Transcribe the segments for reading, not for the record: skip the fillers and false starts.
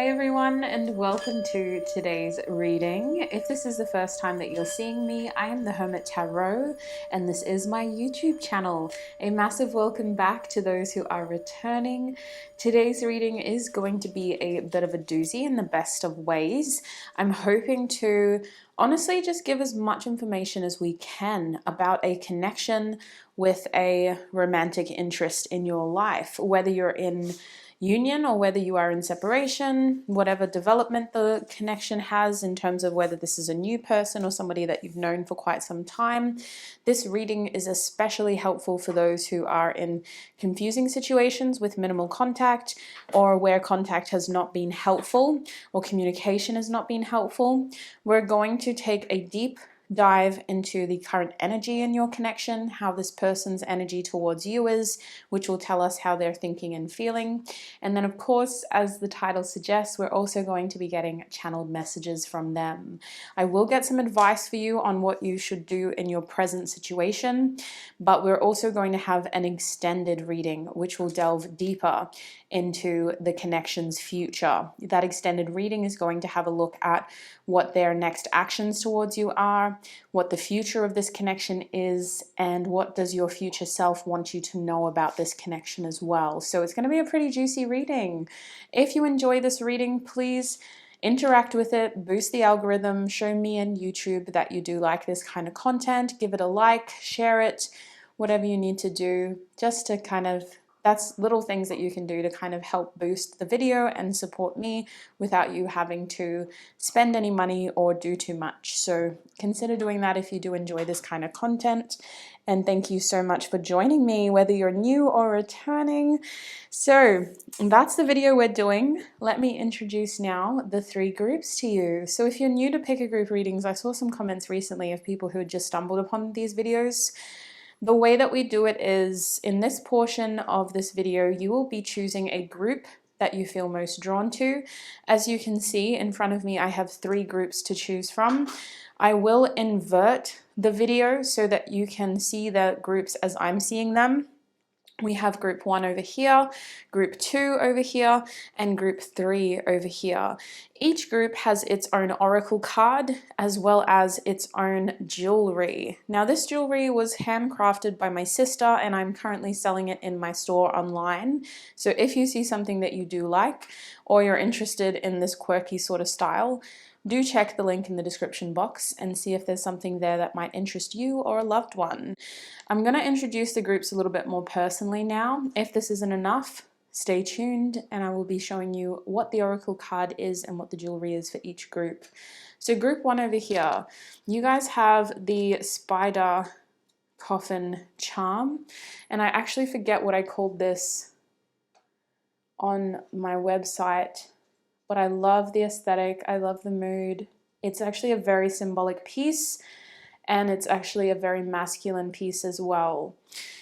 Hi everyone, and welcome to today's reading. If this is the first time that you're seeing me, I am the Hermit Tarot, and this is my YouTube channel. A massive welcome back to those who are returning. Today's reading is going to be a bit of a doozy in the best of ways. I'm hoping to honestly just give as much information as we can about a connection with a romantic interest in your life, whether you're in union or whether you are in separation, whatever development the connection has in terms of whether this is a new person or somebody that you've known for quite some time. This reading is especially helpful for those who are in confusing situations with minimal contact, or where contact has not been helpful or communication has not been helpful. We're going to take a deep dive into the current energy in your connection, how this person's energy towards you is, which will tell us how they're thinking and feeling. And then, of course, as the title suggests, we're also going to be getting channeled messages from them. I will get some advice for you on what you should do in your present situation, but we're also going to have an extended reading, which will delve deeper into the connection's future. That extended reading is going to have a look at what their next actions towards you are, what the future of this connection is, and what does your future self want you to know about this connection as well. So it's going to be a pretty juicy reading. If you enjoy this reading, please interact with it, boost the algorithm, show me and YouTube that you do like this kind of content, give it a like, share it, whatever you need to do, just to kind of, that's little things that you can do to kind of help boost the video and support me without you having to spend any money or do too much. So consider doing that if you do enjoy this kind of content. And thank you so much for joining me, whether you're new or returning. So that's the video we're doing. Let me introduce now the three groups to you. So if you're new to pick a group readings, I saw some comments recently of people who had just stumbled upon these videos. The way that we do it is, in this portion of this video, you will be choosing a group that you feel most drawn to. As you can see in front of me, I have three groups to choose from. I will invert the video so that you can see the groups as I'm seeing them. We have group 1 over here, group 2 over here, and group 3 over here. Each group has its own oracle card as well as its own jewelry. Now this jewelry was handcrafted by my sister, and I'm currently selling it in my store online. So if you see something that you do like, or you're interested in this quirky sort of style, do check the link in the description box and see if there's something there that might interest you or a loved one. I'm going to introduce the groups a little bit more personally now. If this isn't enough, stay tuned and I will be showing you what the oracle card is and what the jewelry is for each group. So group 1 over here, you guys have the spider coffin charm, and I actually forget what I called this on my website, but I love the aesthetic, I love the mood. It's actually a very symbolic piece, and it's actually a very masculine piece as well.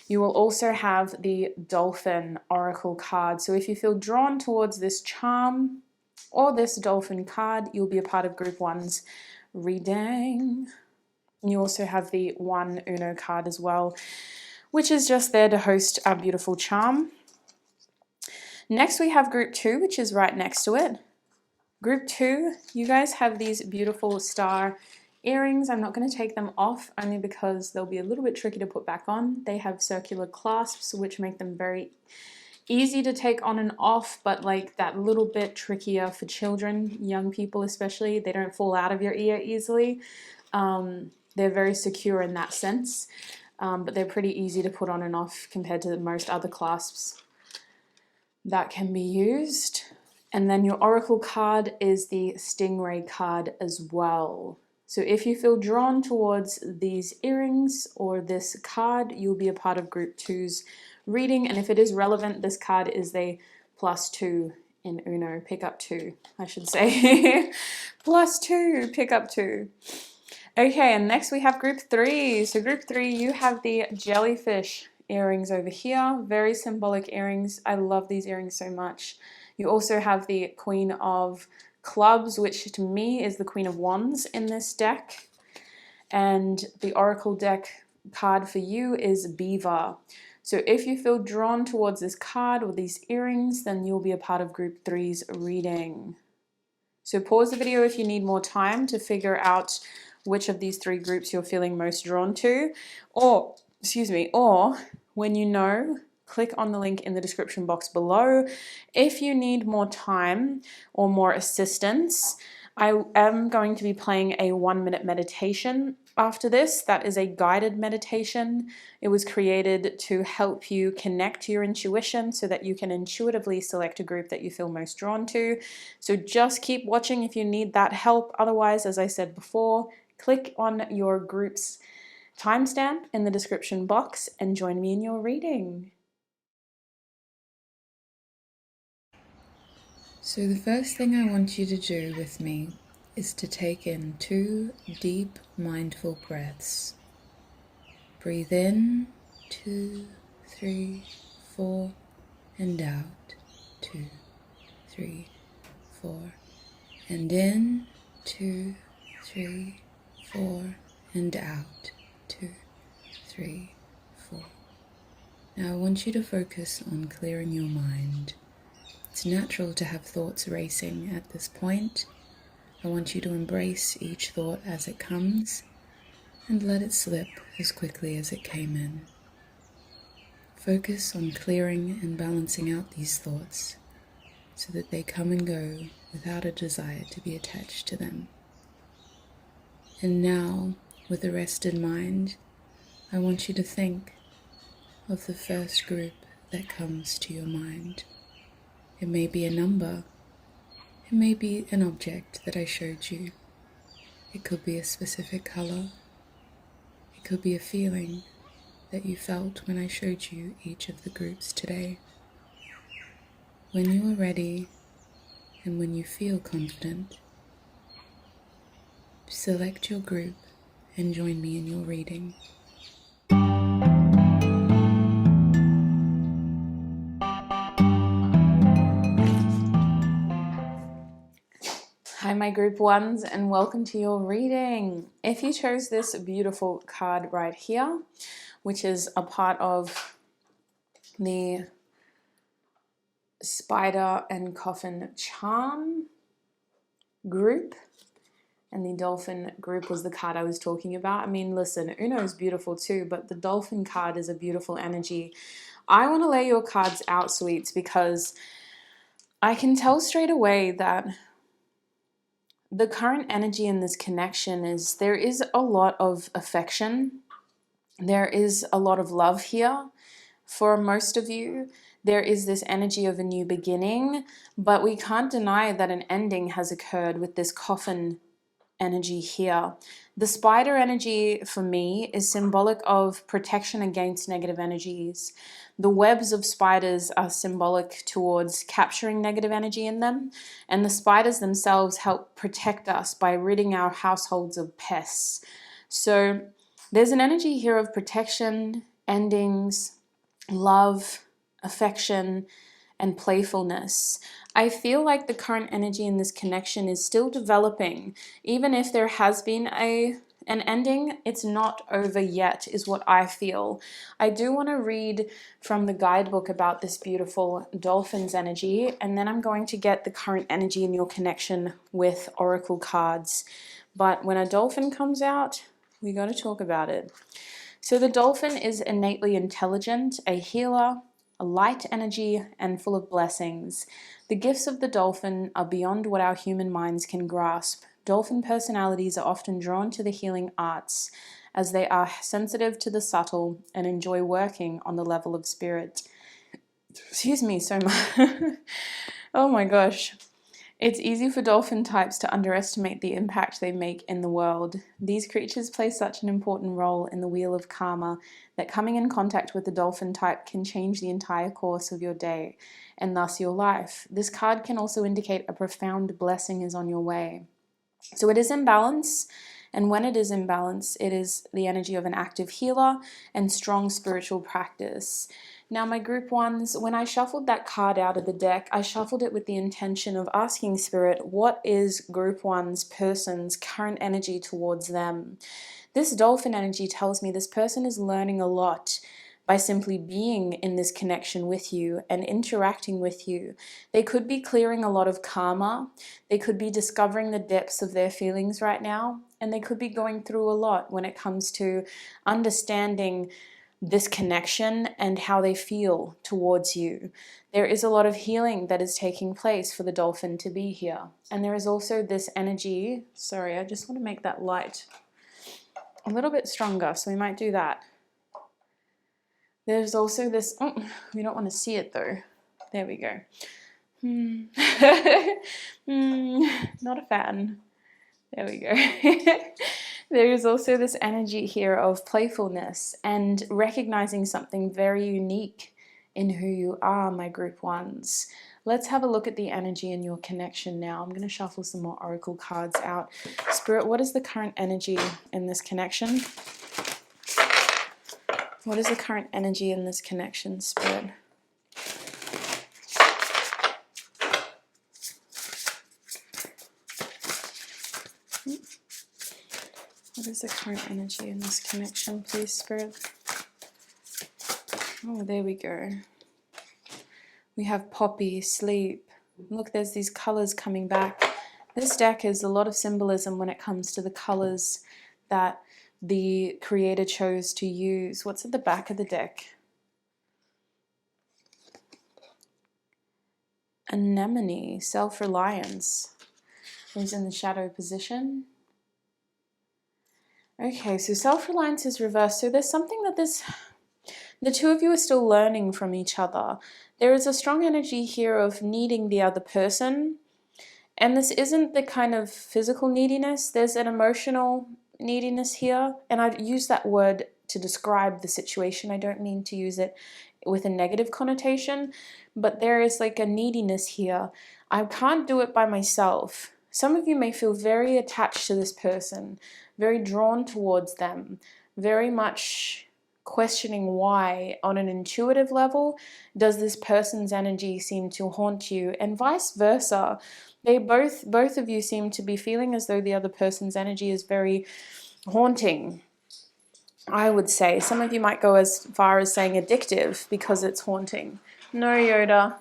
You will also have the dolphin oracle card. So if you feel drawn towards this charm or this dolphin card, you'll be a part of group 1's reading. You also have the 1 Uno card as well, which is just there to host our beautiful charm. Next we have group 2, which is right next to it. Group 2, you guys have these beautiful star earrings. I'm not going to take them off only because they'll be a little bit tricky to put back on. They have circular clasps which make them very easy to take on and off, but like that little bit trickier for children, young people especially. They don't fall out of your ear easily. They're very secure in that sense, but they're pretty easy to put on and off compared to most other clasps that can be used. And then your oracle card is the stingray card as well. So if you feel drawn towards these earrings or this card, you'll be a part of group 2's reading. And if it is relevant, this card is the +2 in Uno, pick up 2, I should say. +2, pick up 2. Okay, and next we have group 3. So group 3, you have the jellyfish earrings over here. Very symbolic earrings. I love these earrings so much. You also have the Queen of Clubs, which to me is the Queen of Wands in this deck. And the Oracle deck card for you is Beaver. So if you feel drawn towards this card or these earrings, then you'll be a part of group 3's reading. So pause the video if you need more time to figure out which of these 3 groups you're feeling most drawn to, or when you know, click on the link in the description box below. If you need more time or more assistance, I am going to be playing a 1-minute meditation after this. That is a guided meditation. It was created to help you connect to your intuition so that you can intuitively select a group that you feel most drawn to. So just keep watching if you need that help. Otherwise, as I said before, click on your group's timestamp in the description box and join me in your reading. So the first thing I want you to do with me is to take in 2 deep, mindful breaths. Breathe in, 2, 3, 4, and out, 2, 3, 4, and in, 2, 3, 4, and out, 2, 3, 4. Now I want you to focus on clearing your mind. It's natural to have thoughts racing at this point. I want you to embrace each thought as it comes and let it slip as quickly as it came in. Focus on clearing and balancing out these thoughts so that they come and go without a desire to be attached to them. And now, with a rested mind, I want you to think of the first group that comes to your mind. It may be a number, it may be an object that I showed you. It could be a specific color. It could be a feeling that you felt when I showed you each of the groups today. When you are ready and when you feel confident, select your group and join me in your reading. Hi my group ones, and welcome to your reading. If you chose this beautiful card right here, which is a part of the Spider and Coffin Charm group, and the Dolphin group was the card I was talking about. I mean, listen, Uno is beautiful too, but the Dolphin card is a beautiful energy. I want to lay your cards out, sweets, because I can tell straight away that the current energy in this connection is there is a lot of affection. There is a lot of love here for most of you. There is this energy of a new beginning, but we can't deny that an ending has occurred with this coffin energy here. The spider energy for me is symbolic of protection against negative energies. The webs of spiders are symbolic towards capturing negative energy in them, and the spiders themselves help protect us by ridding our households of pests. So there's an energy here of protection, endings, love, affection, and playfulness. I feel like the current energy in this connection is still developing. Even if there has been an ending, it's not over yet, is what I feel. I do want to read from the guidebook about this beautiful dolphin's energy, and then I'm going to get the current energy in your connection with oracle cards. But when a dolphin comes out, we got to talk about it. So the dolphin is innately intelligent, a healer, a light energy, and full of blessings. The gifts of the dolphin are beyond what our human minds can grasp. Dolphin personalities are often drawn to the healing arts, as they are sensitive to the subtle and enjoy working on the level of spirit. Excuse me so much. Oh my gosh. It's easy for dolphin types to underestimate the impact they make in the world. These creatures play such an important role in the wheel of karma that coming in contact with the dolphin type can change the entire course of your day and thus your life. This card can also indicate a profound blessing is on your way. So it is in balance, and when it is in balance, it is the energy of an active healer and strong spiritual practice. Now, my group ones, when I shuffled that card out of the deck, I shuffled it with the intention of asking Spirit, what is group one's person's current energy towards them? This dolphin energy tells me this person is learning a lot. by simply being in this connection with you and interacting with you. They could be clearing a lot of karma. They could be discovering the depths of their feelings right now. And they could be going through a lot when it comes to understanding this connection and how they feel towards you. There is a lot of healing that is taking place for the dolphin to be here. And there is also this energy. Sorry, I just want to make that light a little bit stronger, so we might do that. There's also this, oh, we don't want to see it though. There we go. Not a fan. There we go. There is also this energy here of playfulness and recognizing something very unique in who you are, my group ones. Let's have a look at the energy in your connection now. I'm going to shuffle some more oracle cards out. Spirit, what is the current energy in this connection? What is the current energy in this connection, Spirit? What is the current energy in this connection, please, Spirit? Oh, there we go. We have poppy, sleep. Look, there's these colors coming back. This deck is a lot of symbolism when it comes to the colors that the creator chose to use. What's at the back of the deck? Anemone, self-reliance. Who's in the shadow position? Okay, so self-reliance is reversed. So there's something that the two of you are still learning from each other. There is a strong energy here of needing the other person. And this isn't the kind of physical neediness. There's an emotional neediness here. And I've used that word to describe the situation. I don't mean to use it with a negative connotation. But there is like a neediness here. I can't do it by myself. Some of you may feel very attached to this person, very drawn towards them, very much questioning why on an intuitive level does this person's energy seem to haunt you, and vice versa. They both of you seem to be feeling as though the other person's energy is very haunting. I would say some of you might go as far as saying addictive because it's haunting. No, Yoda,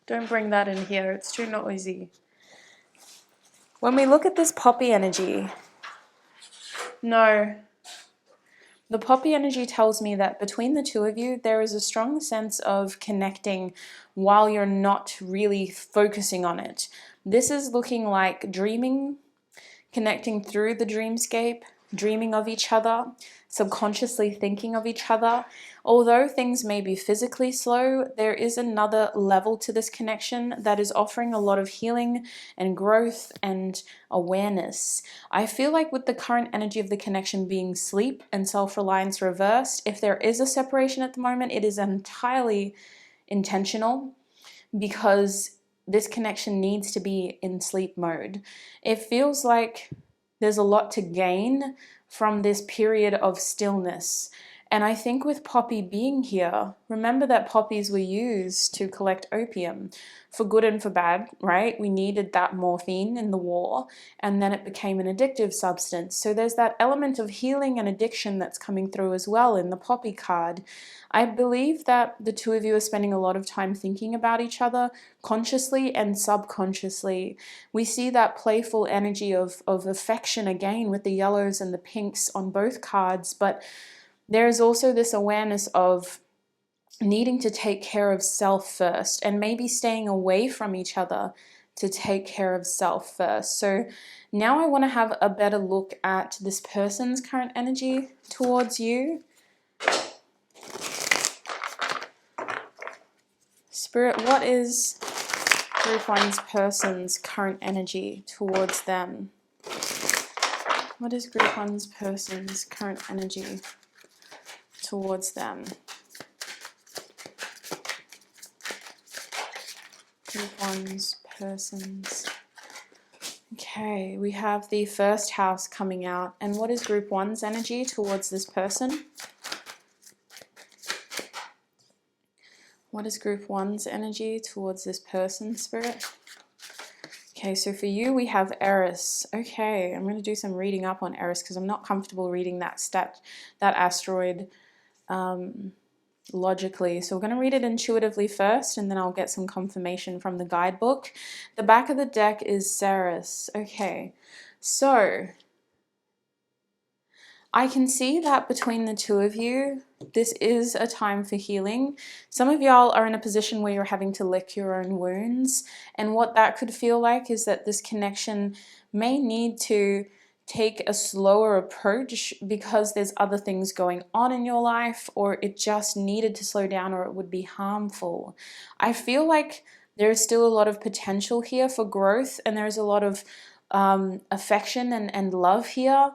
don't bring that in here. It's too noisy. When we look at this poppy energy, no. The poppy energy tells me that between the two of you, there is a strong sense of connecting while you're not really focusing on it. This is looking like dreaming, connecting through the dreamscape, dreaming of each other, subconsciously thinking of each other. Although things may be physically slow, there is another level to this connection that is offering a lot of healing and growth and awareness. I feel like with the current energy of the connection being sleep and self-reliance reversed, if there is a separation at the moment, it is entirely intentional because this connection needs to be in sleep mode. It feels like there's a lot to gain from this period of stillness. And I think with poppy being here, remember that poppies were used to collect opium for good and for bad, right? We needed that morphine in the war, and then it became an addictive substance. So there's that element of healing and addiction that's coming through as well in the poppy card. I believe that the two of you are spending a lot of time thinking about each other consciously and subconsciously. We see that playful energy of affection again with the yellows and the pinks on both cards, but there is also this awareness of needing to take care of self first and maybe staying away from each other to take care of self first. So now I want to have a better look at this person's current energy towards you. Spirit, what is Group 1's person's current energy towards them? What is Group 1's person's current energy towards them? Group 1's person's. Okay, we have the first house coming out. And what is Group 1's energy towards this person? What is Group 1's energy towards this person, Spirit? Okay, so for you, we have Eris. Okay, I'm going to do some reading up on Eris because I'm not comfortable reading that asteroid logically. So we're going to read it intuitively first, and then I'll get some confirmation from the guidebook. The back of the deck is Ceres. Okay, so I can see that between the two of you, this is a time for healing. Some of y'all are in a position where you're having to lick your own wounds. And what that could feel like is that this connection may need to take a slower approach because there's other things going on in your life, or it just needed to slow down, or it would be harmful. I feel like there is still a lot of potential here for growth, and there's a lot of affection and love here.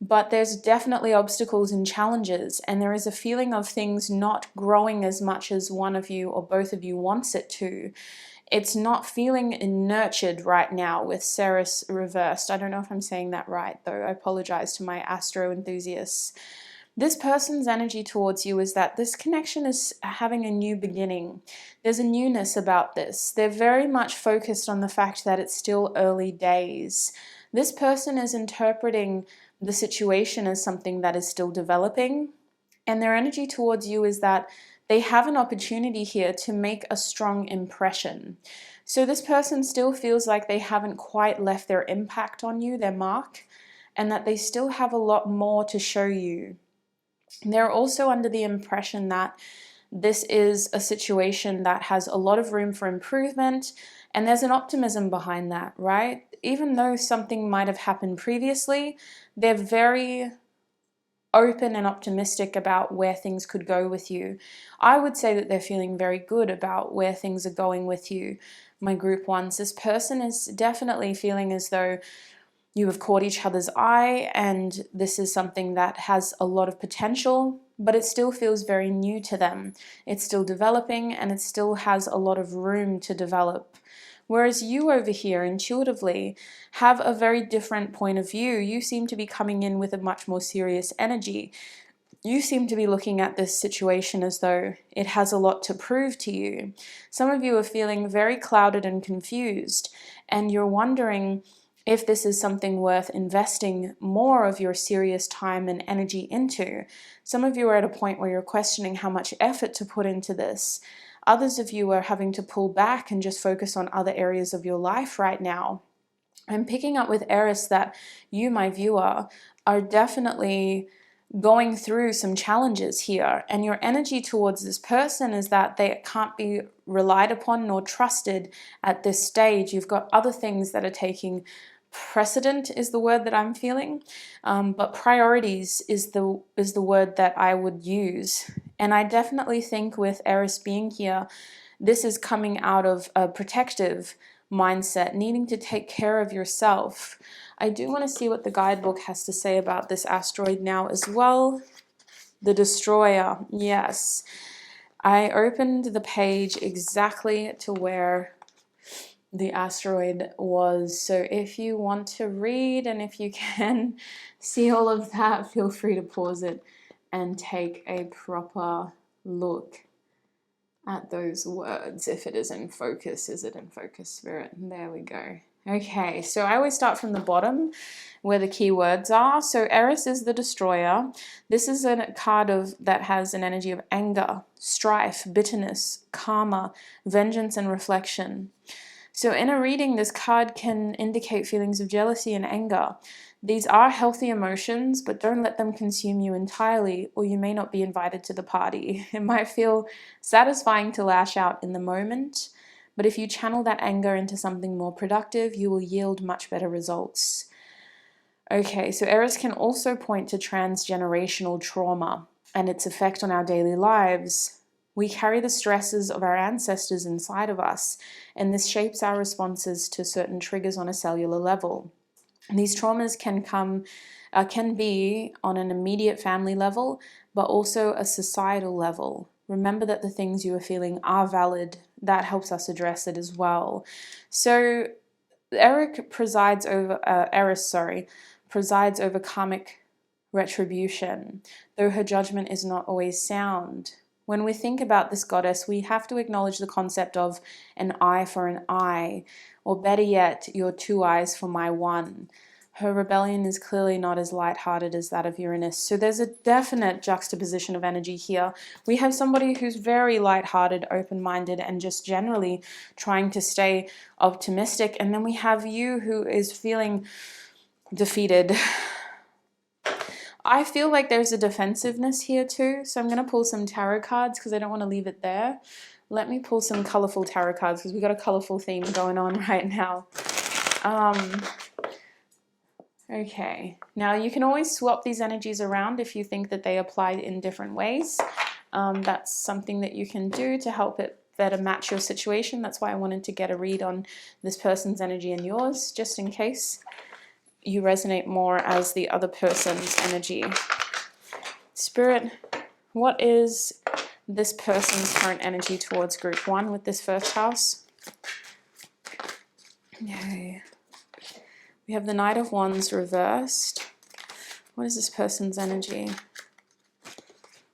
But there's definitely obstacles and challenges, and there is a feeling of things not growing as much as one of you or both of you wants it to. It's not feeling nurtured right now with Ceres reversed. I don't know if I'm saying that right, though. I apologize to my astro enthusiasts. This person's energy towards you is that this connection is having a new beginning. There's a newness about this. They're very much focused on the fact that it's still early days. This person is interpreting the situation as something that is still developing, and their energy towards you is that they have an opportunity here to make a strong impression. So this person still feels like they haven't quite left their impact on you, their mark, and that they still have a lot more to show you. They're also under the impression that this is a situation that has a lot of room for improvement, and there's an optimism behind that, right? Even though something might have happened previously, they're very open and optimistic about where things could go with you. I would say that they're feeling very good about where things are going with you, my group ones. This person is definitely feeling as though you have caught each other's eye, and this is something that has a lot of potential, but it still feels very new to them. It's still developing, and it still has a lot of room to develop. Whereas you over here intuitively have a very different point of view. You seem to be coming in with a much more serious energy. You seem to be looking at this situation as though it has a lot to prove to you. Some of you are feeling very clouded and confused, and you're wondering if this is something worth investing more of your serious time and energy into. Some of you are at a point where you're questioning how much effort to put into this. Others of you are having to pull back and just focus on other areas of your life right now. I'm picking up with Eris that you, my viewer, are definitely going through some challenges here, and your energy towards this person is that they can't be relied upon nor trusted at this stage. You've got other things that are taking precedent, is the word that I'm feeling, but priorities is the word that I would use. And I definitely think with Eris being here, this is coming out of a protective mindset, needing to take care of yourself. I do want to see what the guidebook has to say about this asteroid now as well. The Destroyer, yes. I opened the page exactly to where the asteroid was. So if you want to read and if you can see all of that, feel free to pause it and take a proper look at those words. If it is in focus, is it in focus, Spirit? There we go. Okay, so I always start from the bottom where the key words are. So Eris is the Destroyer. This is a card that has an energy of anger, strife, bitterness, karma, vengeance, and reflection. So in a reading, this card can indicate feelings of jealousy and anger. These are healthy emotions, but don't let them consume you entirely, or you may not be invited to the party. It might feel satisfying to lash out in the moment, but if you channel that anger into something more productive, you will yield much better results. Okay, so Eris can also point to transgenerational trauma and its effect on our daily lives. We carry the stresses of our ancestors inside of us, and this shapes our responses to certain triggers on a cellular level. These traumas can be on an immediate family level, but also a societal level. Remember that the things you are feeling are valid. That helps us address it as well. So Eris presides over karmic retribution, though her judgment is not always sound. When we think about this goddess, we have to acknowledge the concept of an eye for an eye, or better yet, your two eyes for my one. Her rebellion is clearly not as lighthearted as that of Uranus. So there's a definite juxtaposition of energy here. We have somebody who's very lighthearted, open-minded, and just generally trying to stay optimistic. And then we have you who is feeling defeated. I feel like there's a defensiveness here too. So I'm going to pull some tarot cards because I don't want to leave it there. Let me pull some colorful tarot cards because we've got a colorful theme going on right now. Okay, now you can always swap these energies around if you think that they apply in different ways. That's something that you can do to help it better match your situation. That's why I wanted to get a read on this person's energy and yours, just in case you resonate more as the other person's energy. Spirit, what is this person's current energy towards group 1 with this first house? Yay. We have the Knight of Wands reversed. What is this person's energy?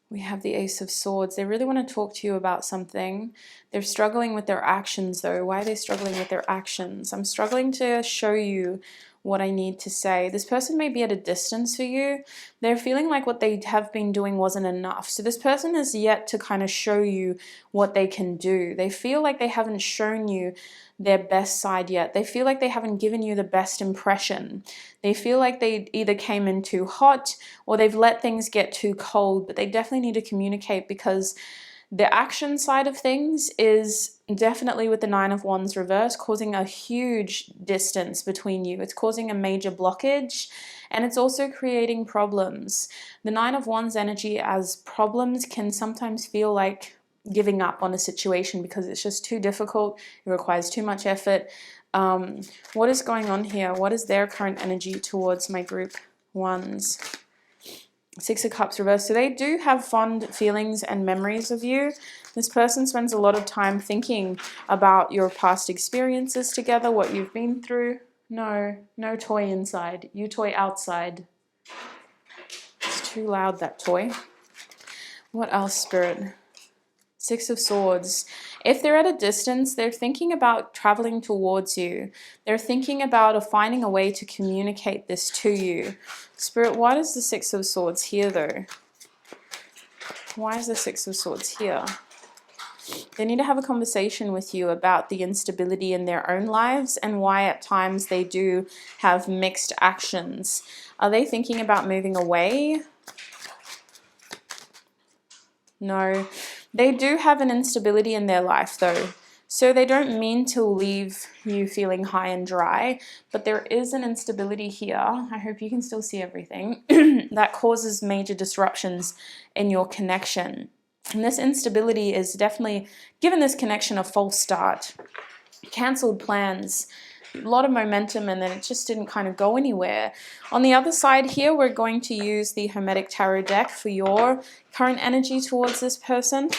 We have the Ace of Swords. They really want to talk to you about something. They're struggling with their actions though. Why are they struggling with their actions? I'm struggling to show you what I need to say. This person may be at a distance for you. They're feeling like what they have been doing wasn't enough. So this person is yet to kind of show you what they can do. They feel like they haven't shown you their best side yet. They feel like they haven't given you the best impression. They feel like they either came in too hot or they've let things get too cold, but they definitely need to communicate because the action side of things is definitely with the Nine of Wands reverse, causing a huge distance between you. It's causing a major blockage and it's also creating problems. The Nine of Wands energy as problems can sometimes feel like giving up on a situation because it's just too difficult. It requires too much effort. What is going on here? What is their current energy towards my group 1s? Six of Cups reversed. So they do have fond feelings and memories of you. This person spends a lot of time thinking about your past experiences together, what you've been through. No toy inside. You toy outside. It's too loud, that toy. What else, Spirit? Six of Swords. If they're at a distance, they're thinking about traveling towards you. They're thinking about finding a way to communicate this to you. Spirit, why is the Six of Swords here though? Why is the Six of Swords here? They need to have a conversation with you about the instability in their own lives and why at times they do have mixed actions. Are they thinking about moving away? No. They do have an instability in their life though. So they don't mean to leave you feeling high and dry, but there is an instability here. I hope you can still see everything that causes major disruptions in your connection. And this instability is definitely given this connection a false start. Cancelled plans, a lot of momentum, and then it just didn't kind of go anywhere. On the other side here, we're going to use the Hermetic Tarot deck for your current energy towards this person.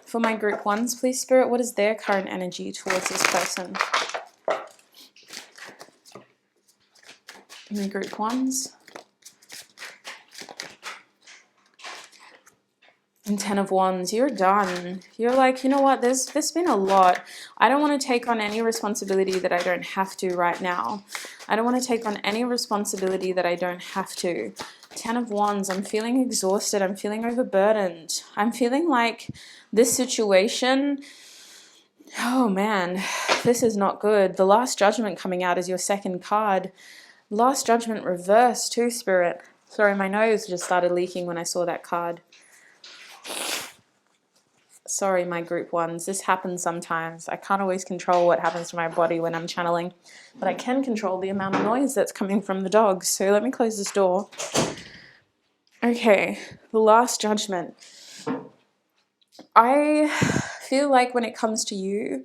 For my group 1s, please, Spirit, what is their current energy towards this person? My group 1s. And 10 of Wands, you're done. You're like, you know what, there's been a lot. I don't want to take on any responsibility that I don't have to right now. I don't want to take on any responsibility that I don't have to. 10 of Wands, I'm feeling exhausted. I'm feeling overburdened. I'm feeling like this situation, oh man, this is not good. The Last Judgment coming out is your second card. Last Judgment reversed too, Spirit. Sorry, my nose just started leaking when I saw that card. Sorry, my group 1s. This happens sometimes. I can't always control what happens to my body when I'm channeling, but I can control the amount of noise that's coming from the dogs. So let me close this door. Okay, the Last Judgment. I feel like when it comes to you,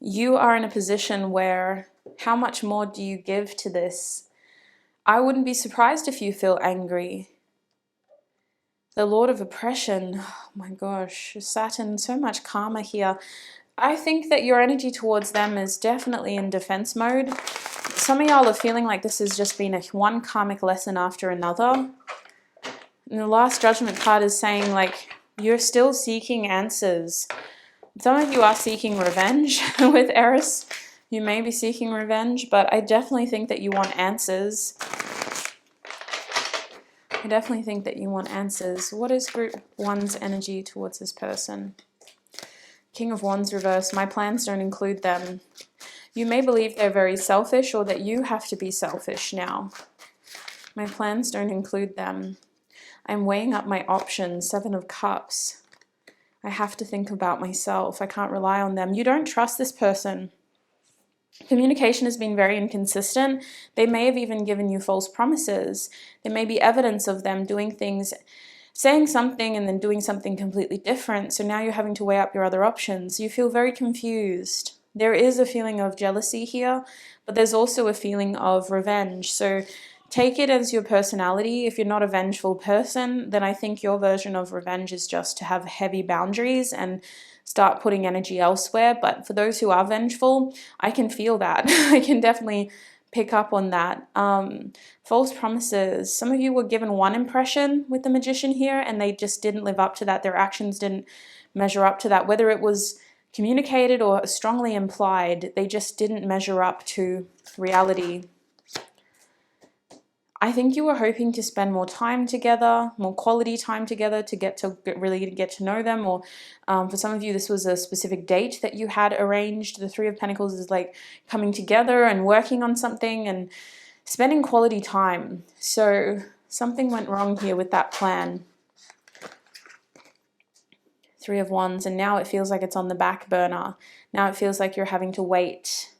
you are in a position where how much more do you give to this? I wouldn't be surprised if you feel angry. The Lord of Oppression, oh my gosh, Saturn, so much karma here. I think that your energy towards them is definitely in defense mode. Some of y'all are feeling like this has just been one karmic lesson after another. And the Last Judgment card is saying like, you're still seeking answers. Some of you are seeking revenge with Eris. You may be seeking revenge, but I definitely think that you want answers. I definitely think that you want answers. What is group 1's energy towards this person? King of Wands reverse. My plans don't include them. You may believe they're very selfish or that you have to be selfish now. My plans don't include them. I'm weighing up my options. 7 of Cups. I have to think about myself. I can't rely on them. You don't trust this person. Communication has been very inconsistent. They may have even given you false promises. There may be evidence of them doing things, saying something and then doing something completely different. So now you're having to weigh up your other options. You feel very confused. There is a feeling of jealousy here, but there's also a feeling of revenge. So take it as your personality. If you're not a vengeful person, then I think your version of revenge is just to have heavy boundaries and start putting energy elsewhere. But for those who are vengeful, I can feel that. I can definitely pick up on that. False promises. Some of you were given one impression with the Magician here and they just didn't live up to that. Their actions didn't measure up to that. Whether it was communicated or strongly implied, they just didn't measure up to reality. I think you were hoping to spend more time together, more quality time together to really get to know them. Or for some of you, this was a specific date that you had arranged. The 3 of Pentacles is like coming together and working on something and spending quality time. So something went wrong here with that plan. 3 of Wands, and now it feels like it's on the back burner. Now it feels like you're having to wait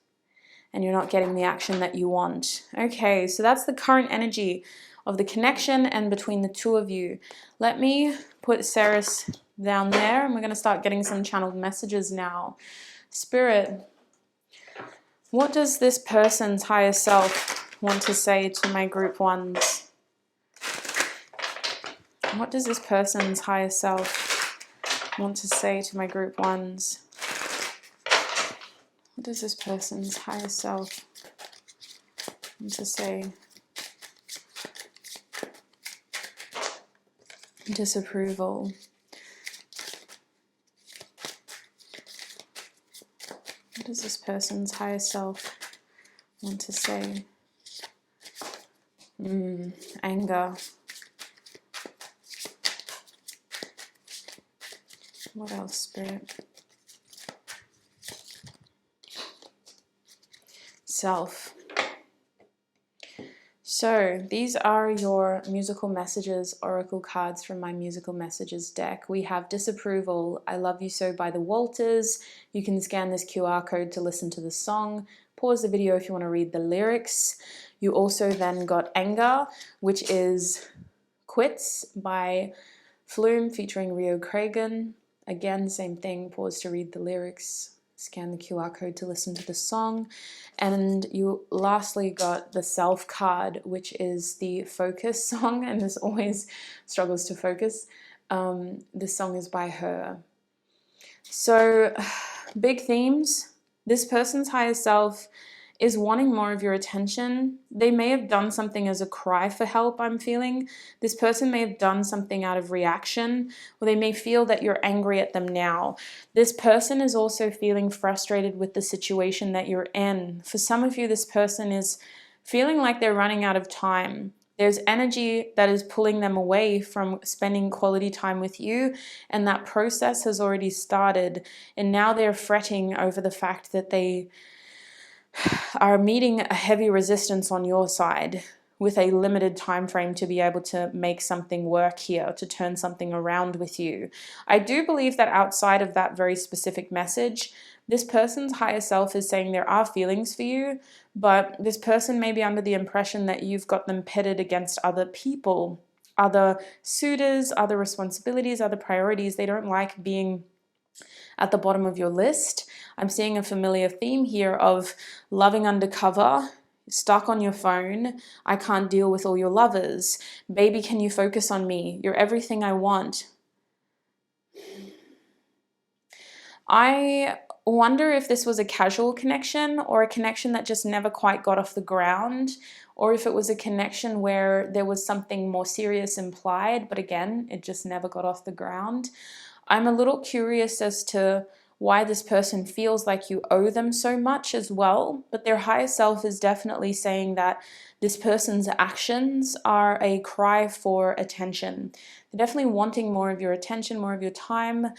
and you're not getting the action that you want. Okay, so that's the current energy of the connection and between the 2 of you. Let me put Ceres down there and we're going to start getting some channeled messages now. Spirit, what does this person's higher self want to say to my group 1s? What does this person's higher self want to say to my group 1s? What does this person's higher self want to say? Disapproval. What does this person's higher self want to say? Anger. What else, Spirit? Self. So these are your musical messages, oracle cards from my musical messages deck. We have Disapproval, I Love You So by the Walters. You can scan this QR code to listen to the song. Pause the video if you want to read the lyrics. You also then got Anger, which is Quits by Flume featuring Rio Cragen. Again, same thing, pause to read the lyrics, scan the QR code to listen to the song. And you lastly got the Self card, which is the Focus song, and this always struggles to focus. This song is by her. So, big themes. This person's higher self is wanting more of your attention. They may have done something as a cry for help, I'm feeling. This person may have done something out of reaction, or they may feel that you're angry at them now. This person is also feeling frustrated with the situation that you're in. For some of you, this person is feeling like they're running out of time. There's energy that is pulling them away from spending quality time with you, and that process has already started. And now they're fretting over the fact that they are meeting a heavy resistance on your side with a limited time frame to be able to make something work here, to turn something around with you. I do believe that outside of that very specific message, this person's higher self is saying there are feelings for you, but this person may be under the impression that you've got them pitted against other people, other suitors, other responsibilities, other priorities. They don't like being at the bottom of your list. I'm seeing a familiar theme here of loving undercover, stuck on your phone. I can't deal with all your lovers. Baby, can you focus on me? You're everything I want. I wonder if this was a casual connection or a connection that just never quite got off the ground, or if it was a connection where there was something more serious implied, but again, it just never got off the ground. I'm a little curious as to why this person feels like you owe them so much as well. But their higher self is definitely saying that this person's actions are a cry for attention. They're definitely wanting more of your attention, more of your time.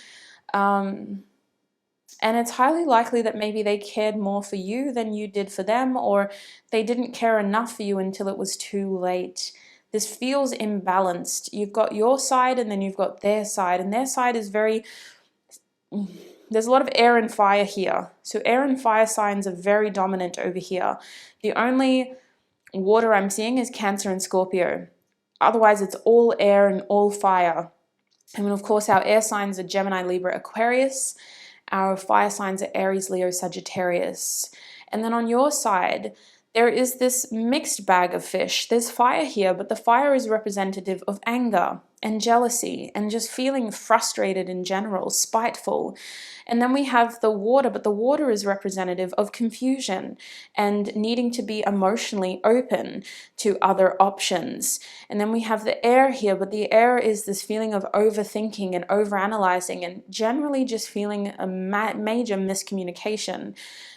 And it's highly likely that maybe they cared more for you than you did for them, or they didn't care enough for you until it was too late. This feels imbalanced. You've got your side and then you've got their side, and their side is very... There's a lot of air and fire here. So air and fire signs are very dominant over here. The only water I'm seeing is Cancer and Scorpio. Otherwise, it's all air and all fire. And of course, our air signs are Gemini, Libra, Aquarius. Our fire signs are Aries, Leo, Sagittarius. And then on your side, there is this mixed bag of fish. There's fire here, but the fire is representative of anger and jealousy and just feeling frustrated in general, spiteful. And then we have the water, but the water is representative of confusion and needing to be emotionally open to other options. And then we have the air here, but the air is this feeling of overthinking and overanalyzing and generally just feeling a major miscommunication.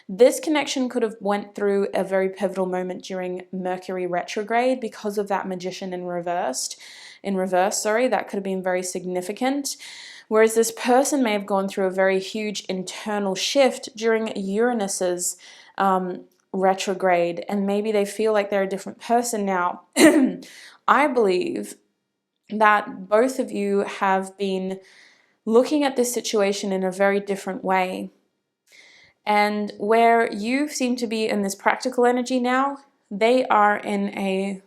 This connection could have went through a very pivotal moment during Mercury retrograde because of that Magician in reverse, that could have been very significant. Whereas this person may have gone through a very huge internal shift during Uranus's retrograde, and maybe they feel like they're a different person now. I believe that both of you have been looking at this situation in a very different way. And where you seem to be in this practical energy now, they are in a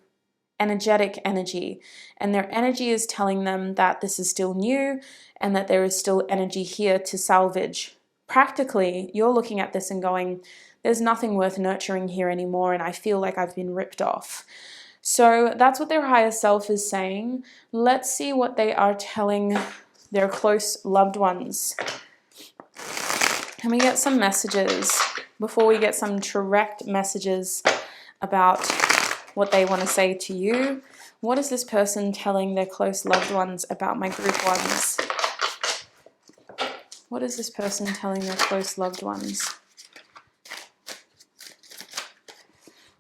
energetic energy, and their energy is telling them that this is still new and that there is still energy here to salvage. Practically, you're looking at this and going, there's nothing worth nurturing here anymore, and I feel like I've been ripped off. So that's what their higher self is saying. Let's see what they are telling their close loved ones. Can we get some messages before we get some direct messages about what they want to say to you? What is this person telling their close loved ones about my group ones? What is this person telling their close loved ones?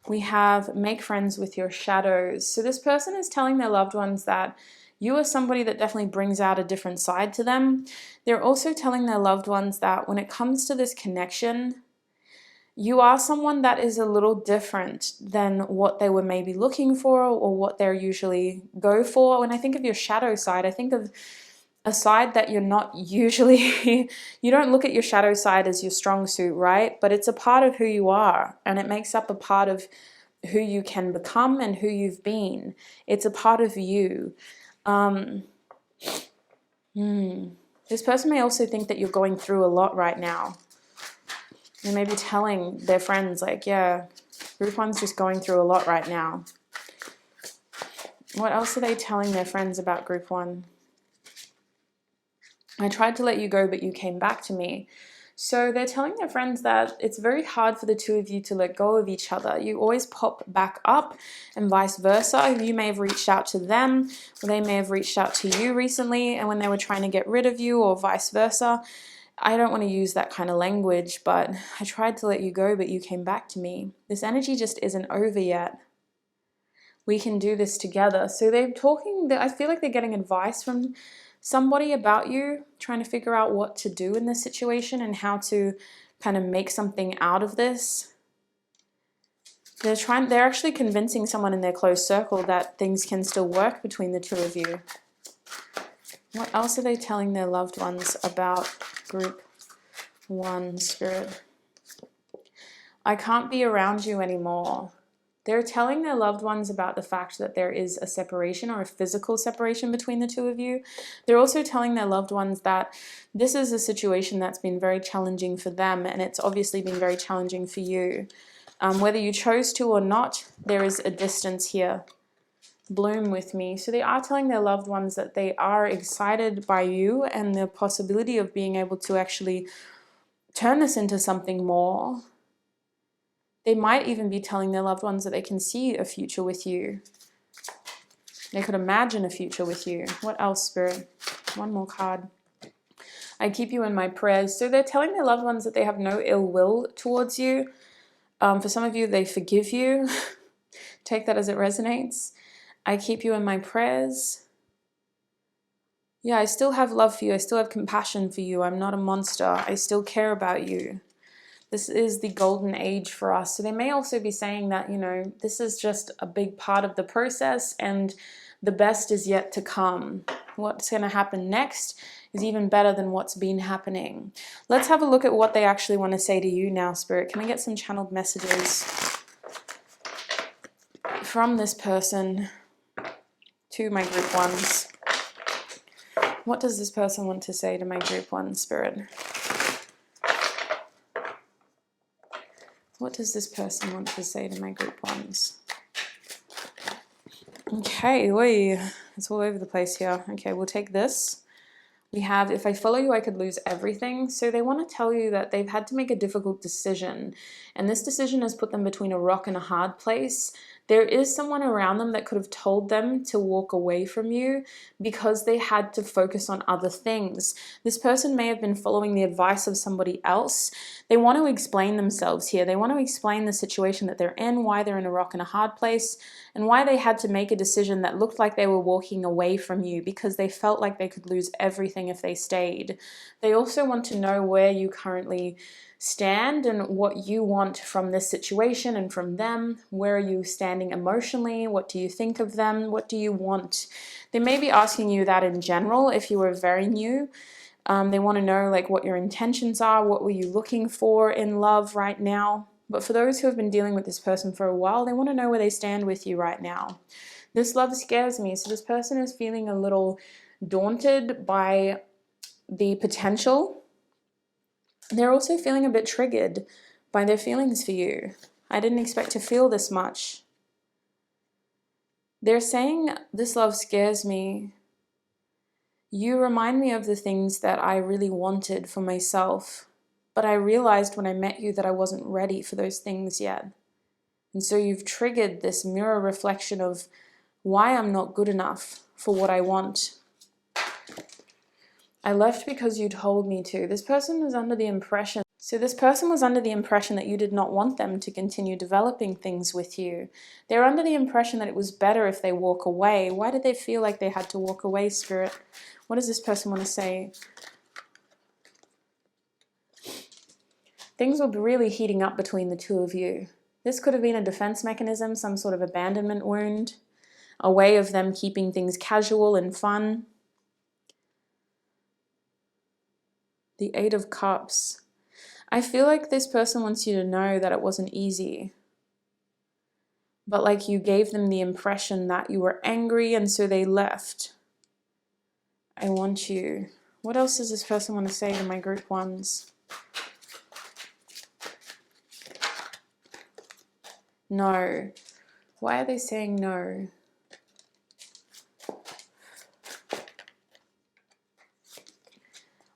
We have make friends with your shadows. So this person is telling their loved ones that you are somebody that definitely brings out a different side to them. They're also telling their loved ones that when it comes to this connection, you are someone that is a little different than what they were maybe looking for or what they usually go for. When I think of your shadow side, I think of a side that you're not usually, you don't look at your shadow side as your strong suit, right? But it's a part of who you are, and it makes up a part of who you can become and who you've been. It's a part of you. This person may also think that you're going through a lot right now. They may be telling their friends like, yeah, group one's just going through a lot right now. What else are they telling their friends about group one? I tried to let you go, but you came back to me. So they're telling their friends that it's very hard for the two of you to let go of each other. You always pop back up and vice versa. You may have reached out to them, or they may have reached out to you recently, and when they were trying to get rid of you, or vice versa. I don't want to use that kind of language, but I tried to let you go, but you came back to me. This energy just isn't over yet. We can do this together. So they're talking, I feel like they're getting advice from somebody about you, trying to figure out what to do in this situation and how to kind of make something out of this. They're actually convincing someone in their close circle that things can still work between the two of you. What else are they telling their loved ones about group one, Spirit? I can't be around you anymore. They're telling their loved ones about the fact that there is a separation or a physical separation between the two of you. They're also telling their loved ones that this is a situation that's been very challenging for them, and it's obviously been very challenging for you. Whether you chose to or not, there is a distance here. Bloom with me. So they are telling their loved ones that they are excited by you and the possibility of being able to actually turn this into something more. They might even be telling their loved ones that they can see a future with you. They could imagine a future with you. What else, Spirit? One more card. I keep you in my prayers. So they're telling their loved ones that they have no ill will towards you. For some of you, they forgive you. Take that as it resonates. I keep you in my prayers. Yeah, I still have love for you. I still have compassion for you. I'm not a monster. I still care about you. This is the golden age for us. So they may also be saying that, you know, this is just a big part of the process and the best is yet to come. What's going to happen next is even better than what's been happening. Let's have a look at what they actually want to say to you now, Spirit. Can I get some channeled messages from this person to my group ones? What does this person want to say to my group one, Spirit? What does this person want to say to my group ones? Okay, it's all over the place here. Okay, we'll take this. We have, if I follow you, I could lose everything. So they want to tell you that they've had to make a difficult decision. And this decision has put them between a rock and a hard place. There is someone around them that could have told them to walk away from you because they had to focus on other things. This person may have been following the advice of somebody else. They want to explain themselves here. They want to explain the situation that they're in, why they're in a rock and a hard place, and why they had to make a decision that looked like they were walking away from you because they felt like they could lose everything if they stayed. They also want to know where you currently stand and what you want from this situation and from them. Where are you standing emotionally? What do you think of them? What do you want? They may be asking you that in general if you were very new. They want to know like what your intentions are. What were you looking for in love right now? But for those who have been dealing with this person for a while, they want to know where they stand with you right now. This love scares me. So this person is feeling a little daunted by the potential. They're also feeling a bit triggered by their feelings for you. I didn't expect to feel this much. They're saying, this love scares me. You remind me of the things that I really wanted for myself, but I realized when I met you that I wasn't ready for those things yet. And so you've triggered this mirror reflection of why I'm not good enough for what I want. I left because you told me to. This person was under the impression that you did not want them to continue developing things with you. They're under the impression that it was better if they walk away. Why did they feel like they had to walk away, Spirit? What does this person want to say? Things were really heating up between the two of you. This could have been a defense mechanism, some sort of abandonment wound, a way of them keeping things casual and fun. The Eight of Cups. I feel like this person wants you to know that it wasn't easy. But like you gave them the impression that you were angry and so they left. I want you. What else does this person want to say to my group ones? No. Why are they saying no?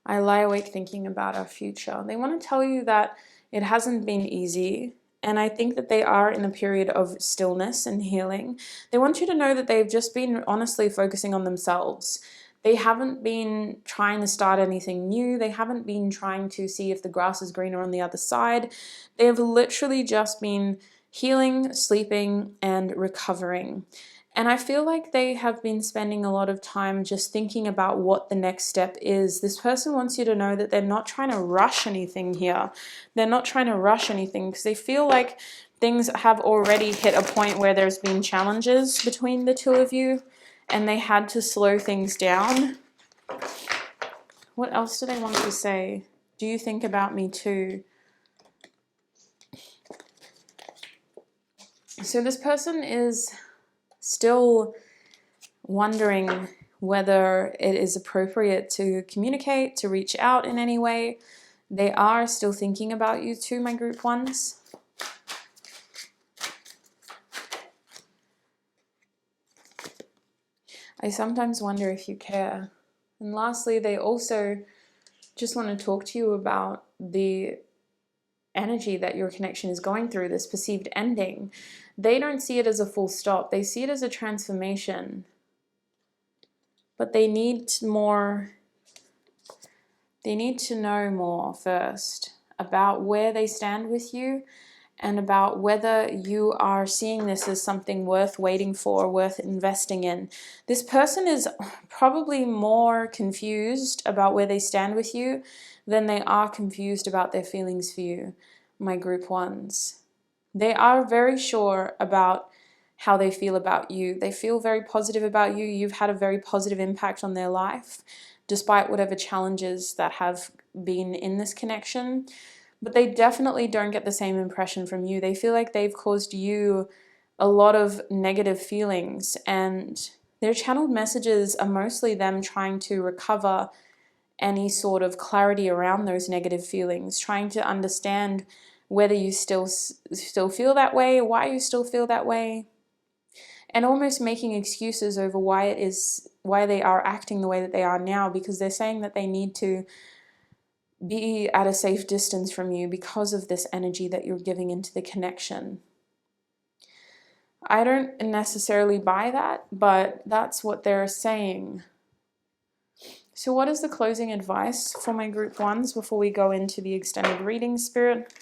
I lie awake thinking about our future. They want to tell you that it hasn't been easy, and I think that they are in a period of stillness and healing. They want you to know that they've just been honestly focusing on themselves. They haven't been trying to start anything new. They haven't been trying to see if the grass is greener on the other side. They have literally just been healing, sleeping, and recovering. And I feel like they have been spending a lot of time just thinking about what the next step is. This person wants you to know that they're not trying to rush anything here. They're not trying to rush anything because they feel like things have already hit a point where there's been challenges between the two of you and they had to slow things down. What else do they want to say? Do you think about me too? So this person is still wondering whether it is appropriate to communicate, to reach out in any way. They are still thinking about you too, my group ones. I sometimes wonder if you care. And lastly, they also just want to talk to you about the energy that your connection is going through, this perceived ending. They don't see it as a full stop. They see it as a transformation. But they need more They need to know more first about where they stand with you and about whether you are seeing this as something worth waiting for, worth investing in. This person is probably more confused about where they stand with you than they are confused about their feelings for you, my group ones. They are very sure about how they feel about you. They feel very positive about you. You've had a very positive impact on their life, despite whatever challenges that have been in this connection. But they definitely don't get the same impression from you. They feel like they've caused you a lot of negative feelings, and their channeled messages are mostly them trying to recover any sort of clarity around those negative feelings, trying to understand whether you still feel that way, why you still feel that way, and almost making excuses over why they are acting the way that they are now, because they're saying that they need to be at a safe distance from you because of this energy that you're giving into the connection. I don't necessarily buy that, but that's what they're saying. So what is the closing advice for my group ones before we go into the extended reading, Spirit?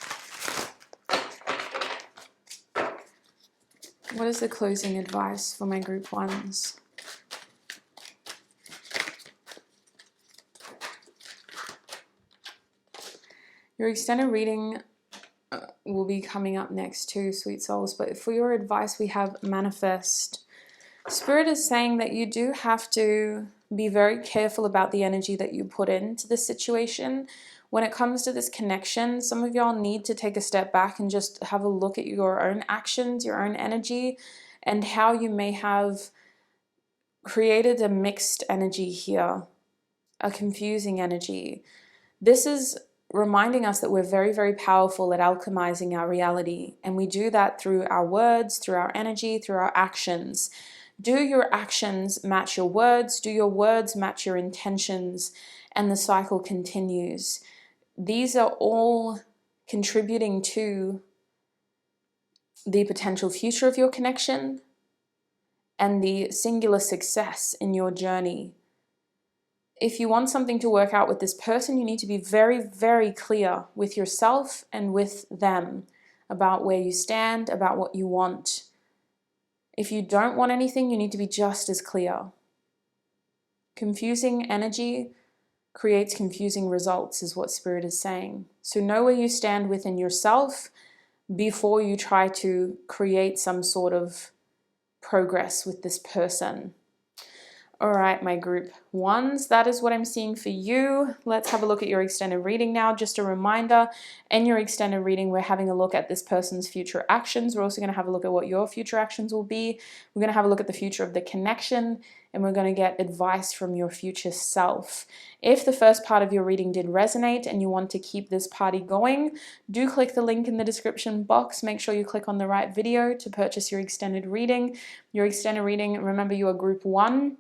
What is the closing advice for my group ones? Your extended reading will be coming up next too, sweet souls. But for your advice, we have manifest. Spirit is saying that you do have to be very careful about the energy that you put into this situation. When it comes to this connection, some of y'all need to take a step back and just have a look at your own actions, your own energy, and how you may have created a mixed energy here, a confusing energy. This is reminding us that we're very, very powerful at alchemizing our reality. And we do that through our words, through our energy, through our actions. Do your actions match your words? Do your words match your intentions? And the cycle continues. These are all contributing to the potential future of your connection and the singular success in your journey. If you want something to work out with this person, you need to be very, very clear with yourself and with them about where you stand, about what you want. If you don't want anything, you need to be just as clear. Confusing energy creates confusing results, is what Spirit is saying. So know where you stand within yourself before you try to create some sort of progress with this person. All right, my group ones, that is what I'm seeing for you. Let's have a look at your extended reading now. Just a reminder, in your extended reading, we're having a look at this person's future actions. We're also going to have a look at what your future actions will be. We're going to have a look at the future of the connection, and we're going to get advice from your future self. If the first part of your reading did resonate and you want to keep this party going, do click the link in the description box. Make sure you click on the right video to purchase your extended reading. Your extended reading, remember, you are group 1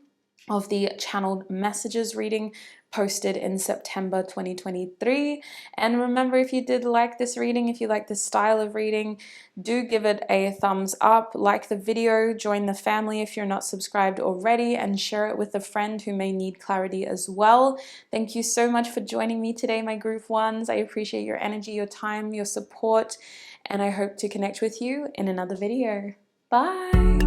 of the channeled messages reading posted in September 2023. And remember, if you did like this reading, if you like this style of reading, do give it a thumbs up, like the video, join the family if you're not subscribed already, and share it with a friend who may need clarity as well. Thank you so much for joining me today, my group ones. I appreciate your energy, your time, your support, and I hope to connect with you in another video. Bye.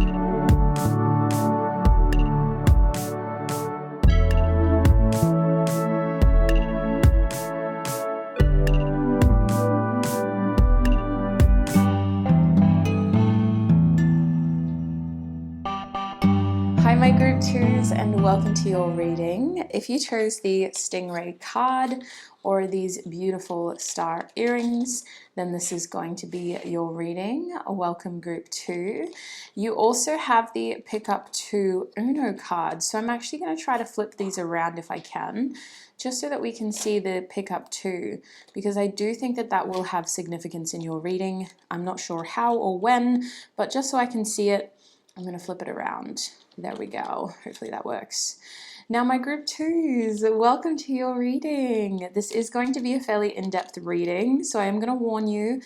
My group 2s, and welcome to your reading. If you chose the Stingray card or these beautiful star earrings, then this is going to be your reading. Welcome group 2. You also have the pick up 2 Uno card. So I'm actually going to try to flip these around if I can, just so that we can see the pick up 2, because I do think that that will have significance in your reading. I'm not sure how or when, but just so I can see it, I'm going to flip it around. There we go. Hopefully that works. Now, my group 2s, welcome to your reading. This is going to be a fairly in-depth reading, so I am going to warn you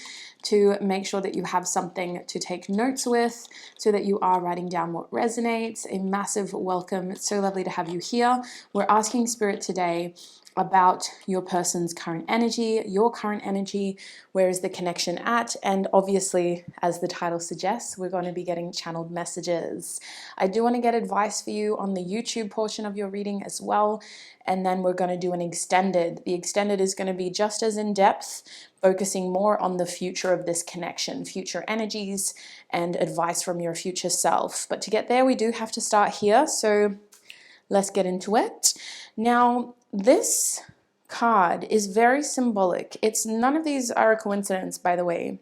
to make sure that you have something to take notes with so that you are writing down what resonates. A massive welcome. It's so lovely to have you here. We're asking Spirit today about your person's current energy, your current energy, where is the connection at, and obviously, as the title suggests, we're going to be getting channeled messages. I do want to get advice for you on the YouTube portion of your reading as well, and then we're going to do an extended. The extended is going to be just as in depth, focusing more on the future of this connection, future energies, and advice from your future self. But to get there, we do have to start here, so let's get into it. Now, this card is very symbolic. It's none of these are a coincidence, by the way.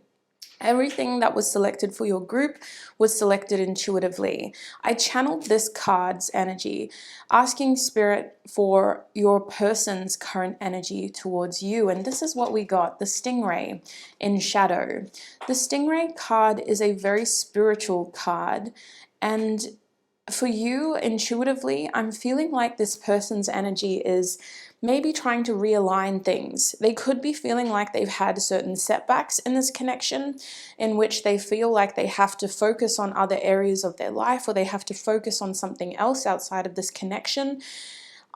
Everything that was selected for your group was selected intuitively. I channeled this card's energy, asking Spirit for your person's current energy towards you. And this is what we got, the Stingray in Shadow. The Stingray card is a very spiritual card. And for you, intuitively, I'm feeling like this person's energy is maybe trying to realign things. They could be feeling like they've had certain setbacks in this connection in which they feel like they have to focus on other areas of their life, or they have to focus on something else outside of this connection.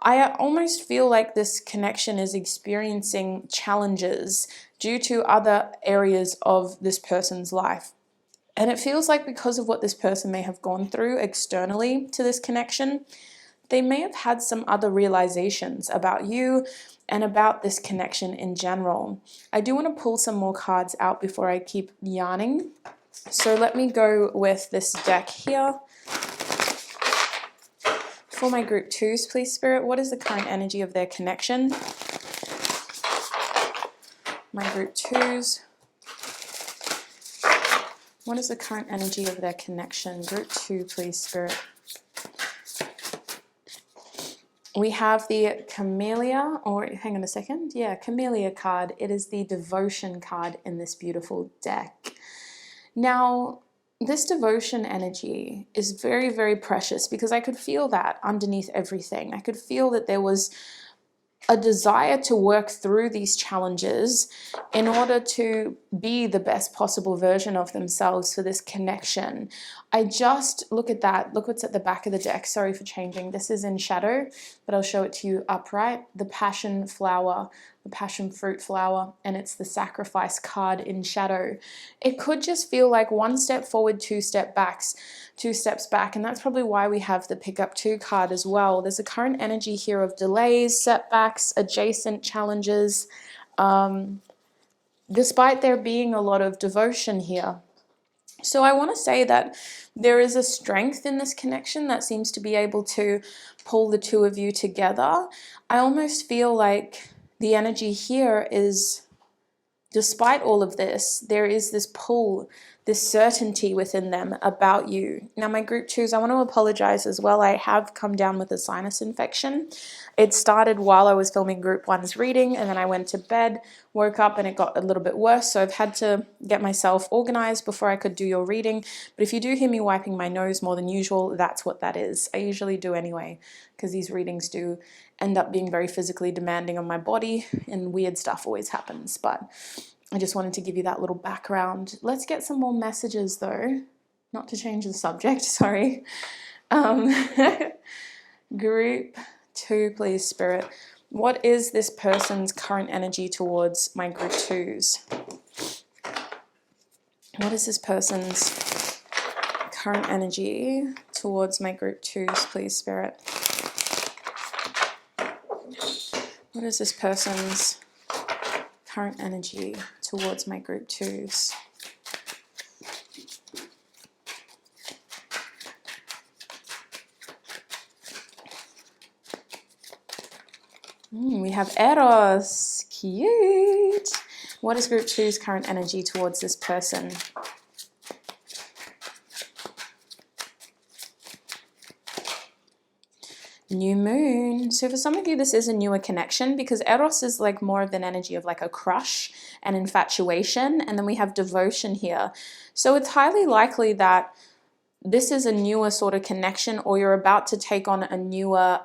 I almost feel like this connection is experiencing challenges due to other areas of this person's life. And it feels like because of what this person may have gone through externally to this connection, they may have had some other realizations about you and about this connection in general. I do want to pull some more cards out before I keep yarning. So let me go with this deck here. For my group 2s, please, Spirit, what is the current energy of their connection? My group 2s. What is the current energy of their connection? Group 2, please, Spirit. We have the Camellia, or hang on a second. Yeah, Camellia card. It is the Devotion card in this beautiful deck. Now, this devotion energy is very, very precious because I could feel that underneath everything. I could feel that there was a desire to work through these challenges in order to be the best possible version of themselves for this connection. I just, look at that, look what's at the back of the deck. Sorry for changing. This is in shadow, but I'll show it to you upright. The passion flower, the passion fruit flower, and it's the sacrifice card in shadow. It could just feel like one step forward, two steps back, and that's probably why we have the pick up 2 card as well. There's a current energy here of delays, setbacks, adjacent challenges, despite there being a lot of devotion here. So I want to say that there is a strength in this connection that seems to be able to pull the two of you together. I almost feel like the energy here is, despite all of this, there is this pull, this certainty within them about you. Now, my group 2s, I want to apologize as well. I have come down with a sinus infection. It started while I was filming group 1's reading, and then I went to bed, woke up, and it got a little bit worse. So I've had to get myself organized before I could do your reading. But if you do hear me wiping my nose more than usual, that's what that is. I usually do anyway, because these readings do end up being very physically demanding on my body, and weird stuff always happens. But I just wanted to give you that little background. Let's get some more messages though. Not to change the subject, sorry. Group 2, please, Spirit. What is this person's current energy towards my group 2s? What is this person's current energy towards my group 2s, please, Spirit? What is this person's current energy towards my group 2s? We have Eros. Cute. What is group 2's current energy towards this person? New moon. So for some of you, this is a newer connection because Eros is like more of an energy of like a crush and infatuation. And then we have devotion here. So it's highly likely that this is a newer sort of connection, or you're about to take on a newer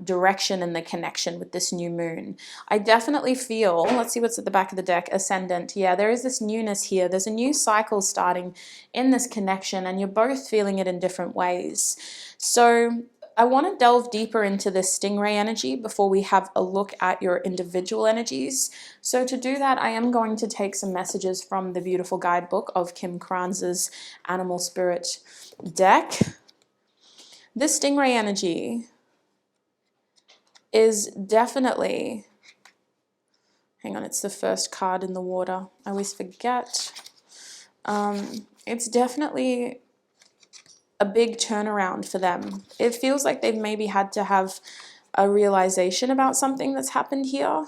direction in the connection with this new moon. I definitely feel, let's see what's at the back of the deck, ascendant. Yeah, there is this newness here. There's a new cycle starting in this connection, and you're both feeling it in different ways. So I want to delve deeper into this stingray energy before we have a look at your individual energies. So to do that, I am going to take some messages from the beautiful guidebook of Kim Kranz's Animal Spirit deck. This stingray energy is definitely, hang on, it's the first card in the water. I always forget. It's definitely a big turnaround for them. It feels like they've maybe had to have a realization about something that's happened here.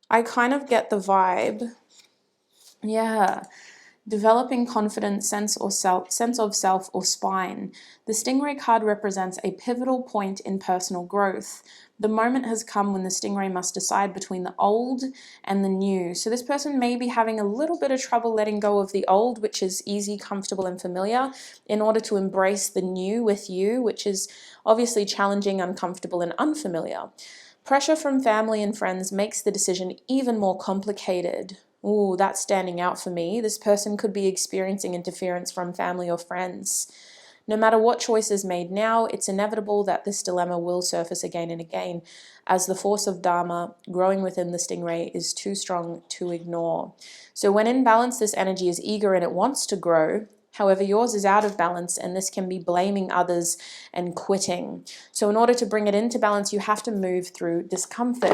I kind of get the vibe. Yeah. Developing confidence, sense of self or spine. The stingray card represents a pivotal point in personal growth. The moment has come when the stingray must decide between the old and the new. So this person may be having a little bit of trouble letting go of the old, which is easy, comfortable, and familiar, in order to embrace the new with you, which is obviously challenging, uncomfortable, and unfamiliar. Pressure from family and friends makes the decision even more complicated. Ooh, that's standing out for me. This person could be experiencing interference from family or friends. No matter what choice is made now, it's inevitable that this dilemma will surface again and again, as the force of Dharma growing within the stingray is too strong to ignore. So when in balance, this energy is eager and it wants to grow. However, yours is out of balance, and this can be blaming others and quitting. So in order to bring it into balance, you have to move through discomfort.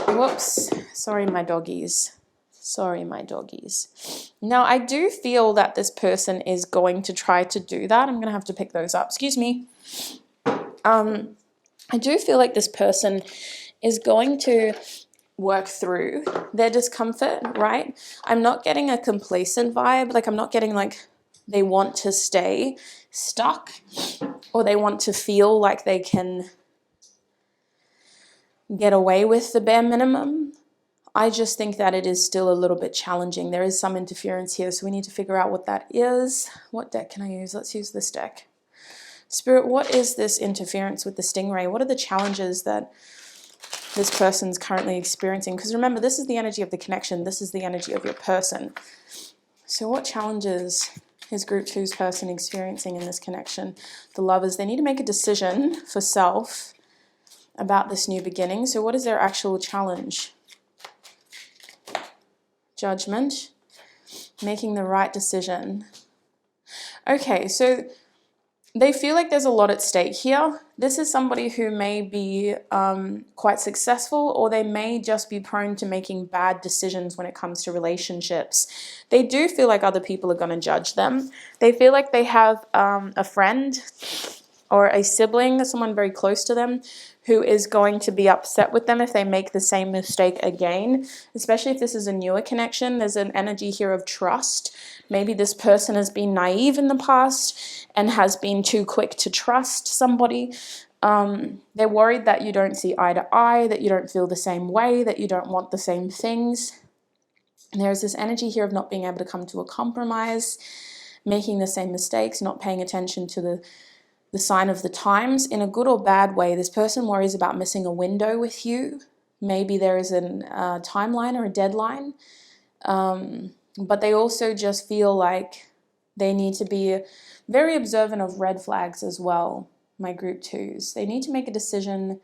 Whoops, sorry, my doggies. Sorry, my doggies. Now, I do feel that this person is going to try to do that. I'm going to have to pick those up. Excuse me. I do feel like this person is going to work through their discomfort, right? I'm not getting a complacent vibe. Like, I'm not getting like they want to stay stuck or they want to feel like they can get away with the bare minimum. I just think that it is still a little bit challenging. There is some interference here, so we need to figure out what that is. What deck can I use? Let's use this deck. Spirit, what is this interference with the stingray? What are the challenges that this person's currently experiencing? Because remember, this is the energy of the connection. This is the energy of your person. So what challenges is Group 2's person experiencing in this connection? The Lovers, they need to make a decision for self about this new beginning. So what is their actual challenge? Judgment, making the right decision. Okay, so they feel like there's a lot at stake here. This is somebody who may be quite successful, or they may just be prone to making bad decisions when it comes to relationships. They do feel like other people are going to judge them. They feel like they have a friend or a sibling, someone very close to them, who is going to be upset with them if they make the same mistake again, especially if this is a newer connection. There's an energy here of trust. Maybe this person has been naive in the past and has been too quick to trust somebody. They're worried that you don't see eye to eye, that you don't feel the same way, that you don't want the same things. And there's this energy here of not being able to come to a compromise, making the same mistakes, not paying attention to the sign of the times. In a good or bad way, this person worries about missing a window with you. Maybe there is a timeline or a deadline, but they also just feel like they need to be very observant of red flags as well, my Group 2s. They need to make a decision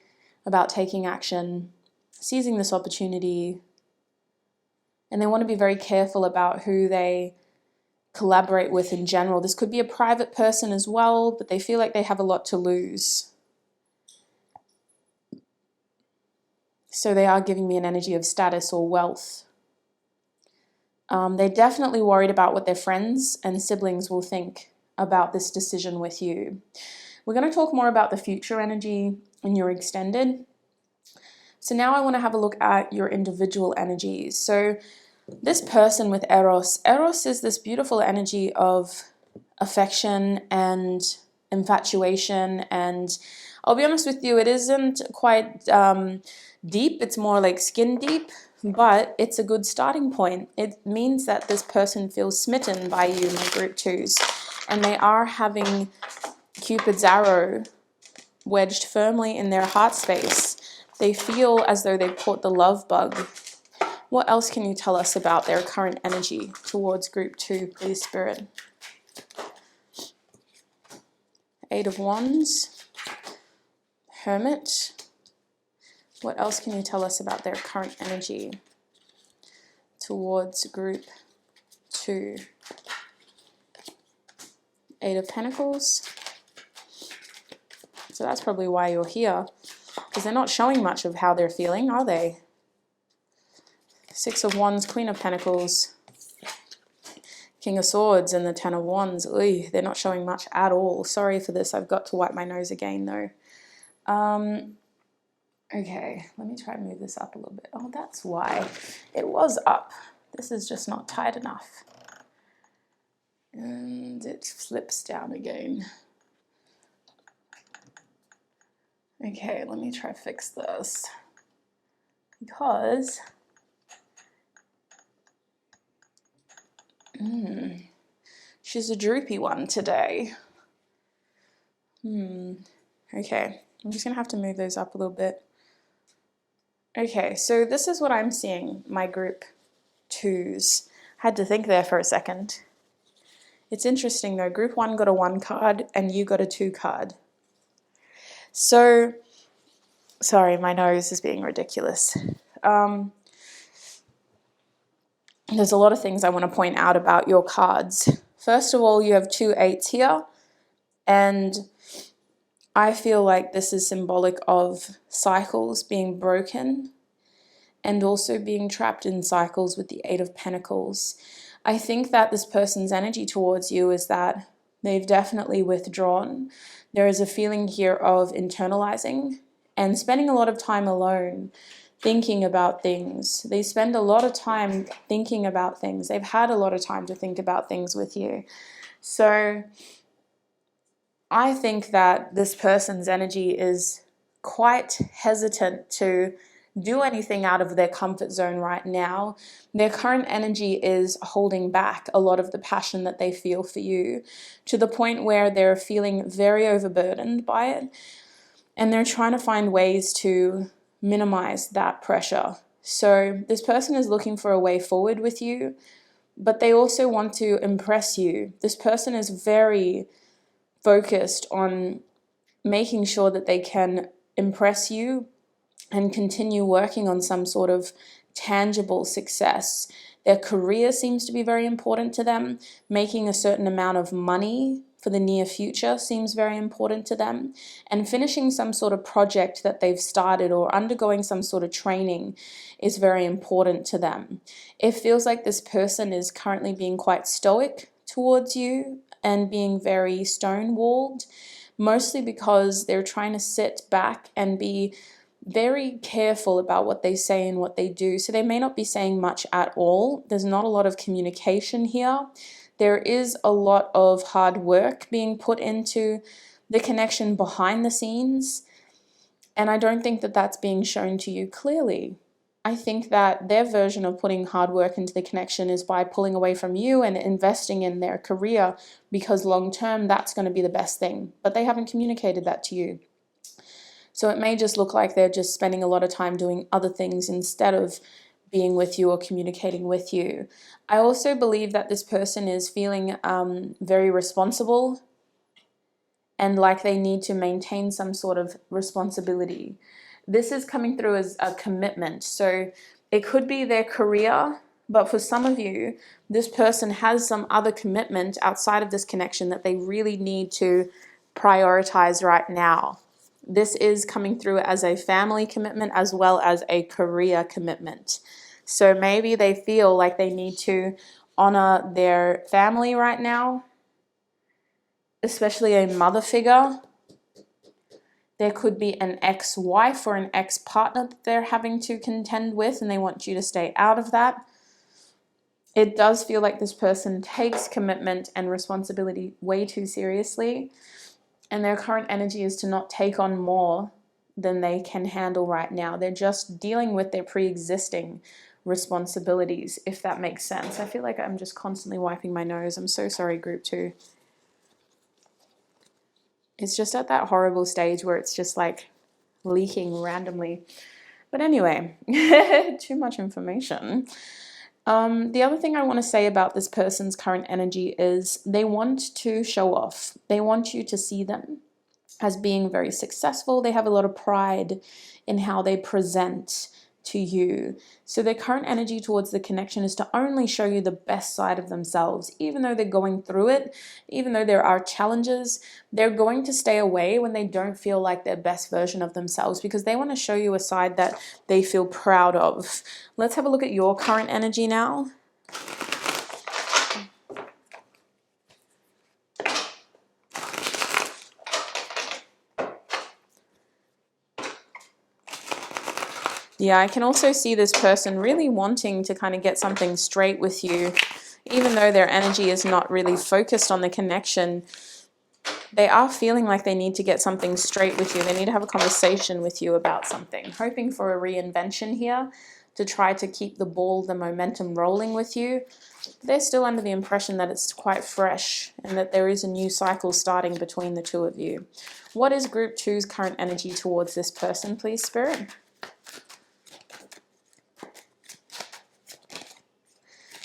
about taking action, seizing this opportunity, and they want to be very careful about who they collaborate with in general. This could be a private person as well, but they feel like they have a lot to lose. So they are giving me an energy of status or wealth. They're definitely worried about what their friends and siblings will think about this decision with you. We're going to talk more about the future energy in your extended. So now I want to have a look at your individual energies. So this person with Eros is this beautiful energy of affection and infatuation, and I'll be honest with you, it isn't quite deep, it's more like skin deep, but it's a good starting point. It means that this person feels smitten by you, my Group 2s, and they are having Cupid's arrow wedged firmly in their heart space. They feel as though they've caught the love bug. What else can you tell us about their current energy towards Group 2, please, Spirit? Eight of Wands, Hermit. What else can you tell us about their current energy towards group 2? Eight of Pentacles. So that's probably why you're here, because they're not showing much of how they're feeling, are they? Six of Wands, Queen of Pentacles, King of Swords, and the Ten of Wands. Oy, they're not showing much at all. Sorry for this. I've got to wipe my nose again, though. Okay, let me try and move this up a little bit. Oh, that's why it was up. This is just not tight enough. And it flips down again. Okay, let me try fix this. Because she's a droopy one today. Okay, I'm just gonna have to move those up a little bit. Okay, so this is what I'm seeing, my group 2s. Had to think there for a second. It's interesting though, group 1 got a 1 card and you got a 2 card. So, sorry, my nose is being ridiculous. There's a lot of things I want to point out about your cards. First of all, you have 2 8s here, and I feel like this is symbolic of cycles being broken and also being trapped in cycles with the 8 of Pentacles. I think that this person's energy towards you is that they've definitely withdrawn. There is a feeling here of internalizing and spending a lot of time alone, thinking about things. They spend a lot of time thinking about things. They've had a lot of time to think about things with you. So I think that this person's energy is quite hesitant to do anything out of their comfort zone right now. Their current energy is holding back a lot of the passion that they feel for you, to the point where they're feeling very overburdened by it, and they're trying to find ways to minimize that pressure. So this person is looking for a way forward with you, but they also want to impress you. This person is very focused on making sure that they can impress you and continue working on some sort of tangible success. Their career seems to be very important to them. Making a certain amount of money for the near future seems very important to them. And finishing some sort of project that they've started or undergoing some sort of training is very important to them. It feels like this person is currently being quite stoic towards you and being very stonewalled, mostly because they're trying to sit back and be very careful about what they say and what they do. So they may not be saying much at all. There's not a lot of communication here. There is a lot of hard work being put into the connection behind the scenes, and I don't think that that's being shown to you clearly. I think that their version of putting hard work into the connection is by pulling away from you and investing in their career, because long term that's going to be the best thing, but they haven't communicated that to you. So it may just look like they're just spending a lot of time doing other things instead of being with you or communicating with you. I also believe that this person is feeling very responsible and like they need to maintain some sort of responsibility. This is coming through as a commitment. So it could be their career, but for some of you, this person has some other commitment outside of this connection that they really need to prioritize right now. This is coming through as a family commitment as well as a career commitment. So maybe they feel like they need to honor their family right now, especially a mother figure. There could be an ex-wife or an ex-partner that they're having to contend with, and they want you to stay out of that. It does feel like this person takes commitment and responsibility way too seriously, and their current energy is to not take on more than they can handle right now. They're just dealing with their pre-existing responsibilities, if that makes sense. I feel like I'm just constantly wiping my nose. I'm so sorry, group 2. It's just at that horrible stage where it's just like leaking randomly. But anyway, too much information. The other thing I want to say about this person's current energy is they want to show off. They want you to see them as being very successful. They have a lot of pride in how they present to you. So their current energy towards the connection is to only show you the best side of themselves. Even though they're going through it, even though there are challenges, they're going to stay away when they don't feel like their best version of themselves, because they want to show you a side that they feel proud of. Let's have a look at your current energy now. Yeah, I can also see this person really wanting to kind of get something straight with you, even though their energy is not really focused on the connection. They are feeling like they need to get something straight with you. They need to have a conversation with you about something, hoping for a reinvention here to try to keep the ball, the momentum rolling with you. They're still under the impression that it's quite fresh and that there is a new cycle starting between the two of you. What is Group 2's current energy towards this person, please, Spirit?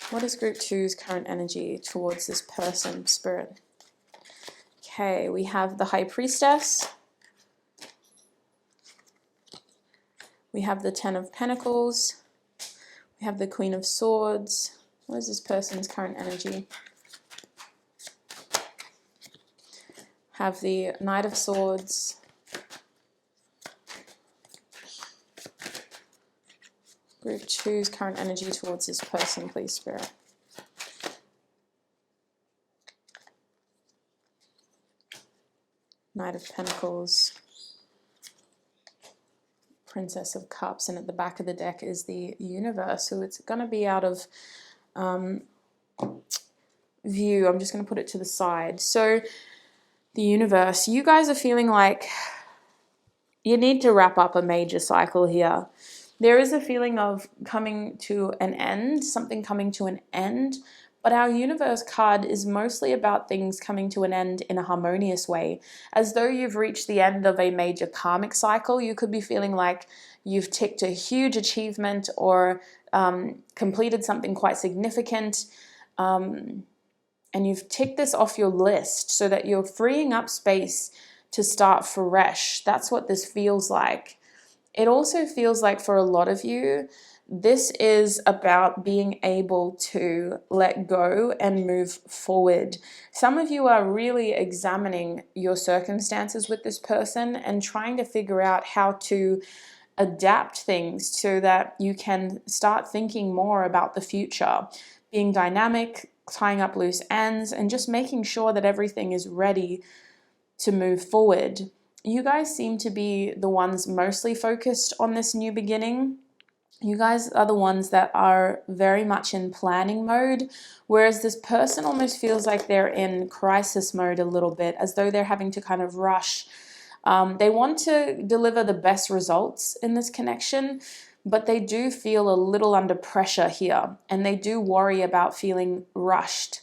What is Group 2's current energy towards this person, Spirit? Okay, we have the High Priestess. We have the Ten of Pentacles. We have the Queen of Swords. What is this person's current energy? Have the Knight of Swords. Group 2's current energy towards this person, please, Spirit. Knight of Pentacles. Princess of Cups. And at the back of the deck is the Universe. So it's going to be out of view. I'm just going to put it to the side. So the Universe. You guys are feeling like you need to wrap up a major cycle here. There is a feeling of coming to an end, something coming to an end, but our Universe card is mostly about things coming to an end in a harmonious way. As though you've reached the end of a major karmic cycle, you could be feeling like you've ticked a huge achievement or completed something quite significant, and you've ticked this off your list so that you're freeing up space to start fresh. That's what this feels like. It also feels like for a lot of you, this is about being able to let go and move forward. Some of you are really examining your circumstances with this person and trying to figure out how to adapt things so that you can start thinking more about the future, being dynamic, tying up loose ends, and just making sure that everything is ready to move forward. You guys seem to be the ones mostly focused on this new beginning. You guys are the ones that are very much in planning mode, whereas this person almost feels like they're in crisis mode a little bit, as though they're having to kind of rush. They want to deliver the best results in this connection, but they do feel a little under pressure here, and they do worry about feeling rushed.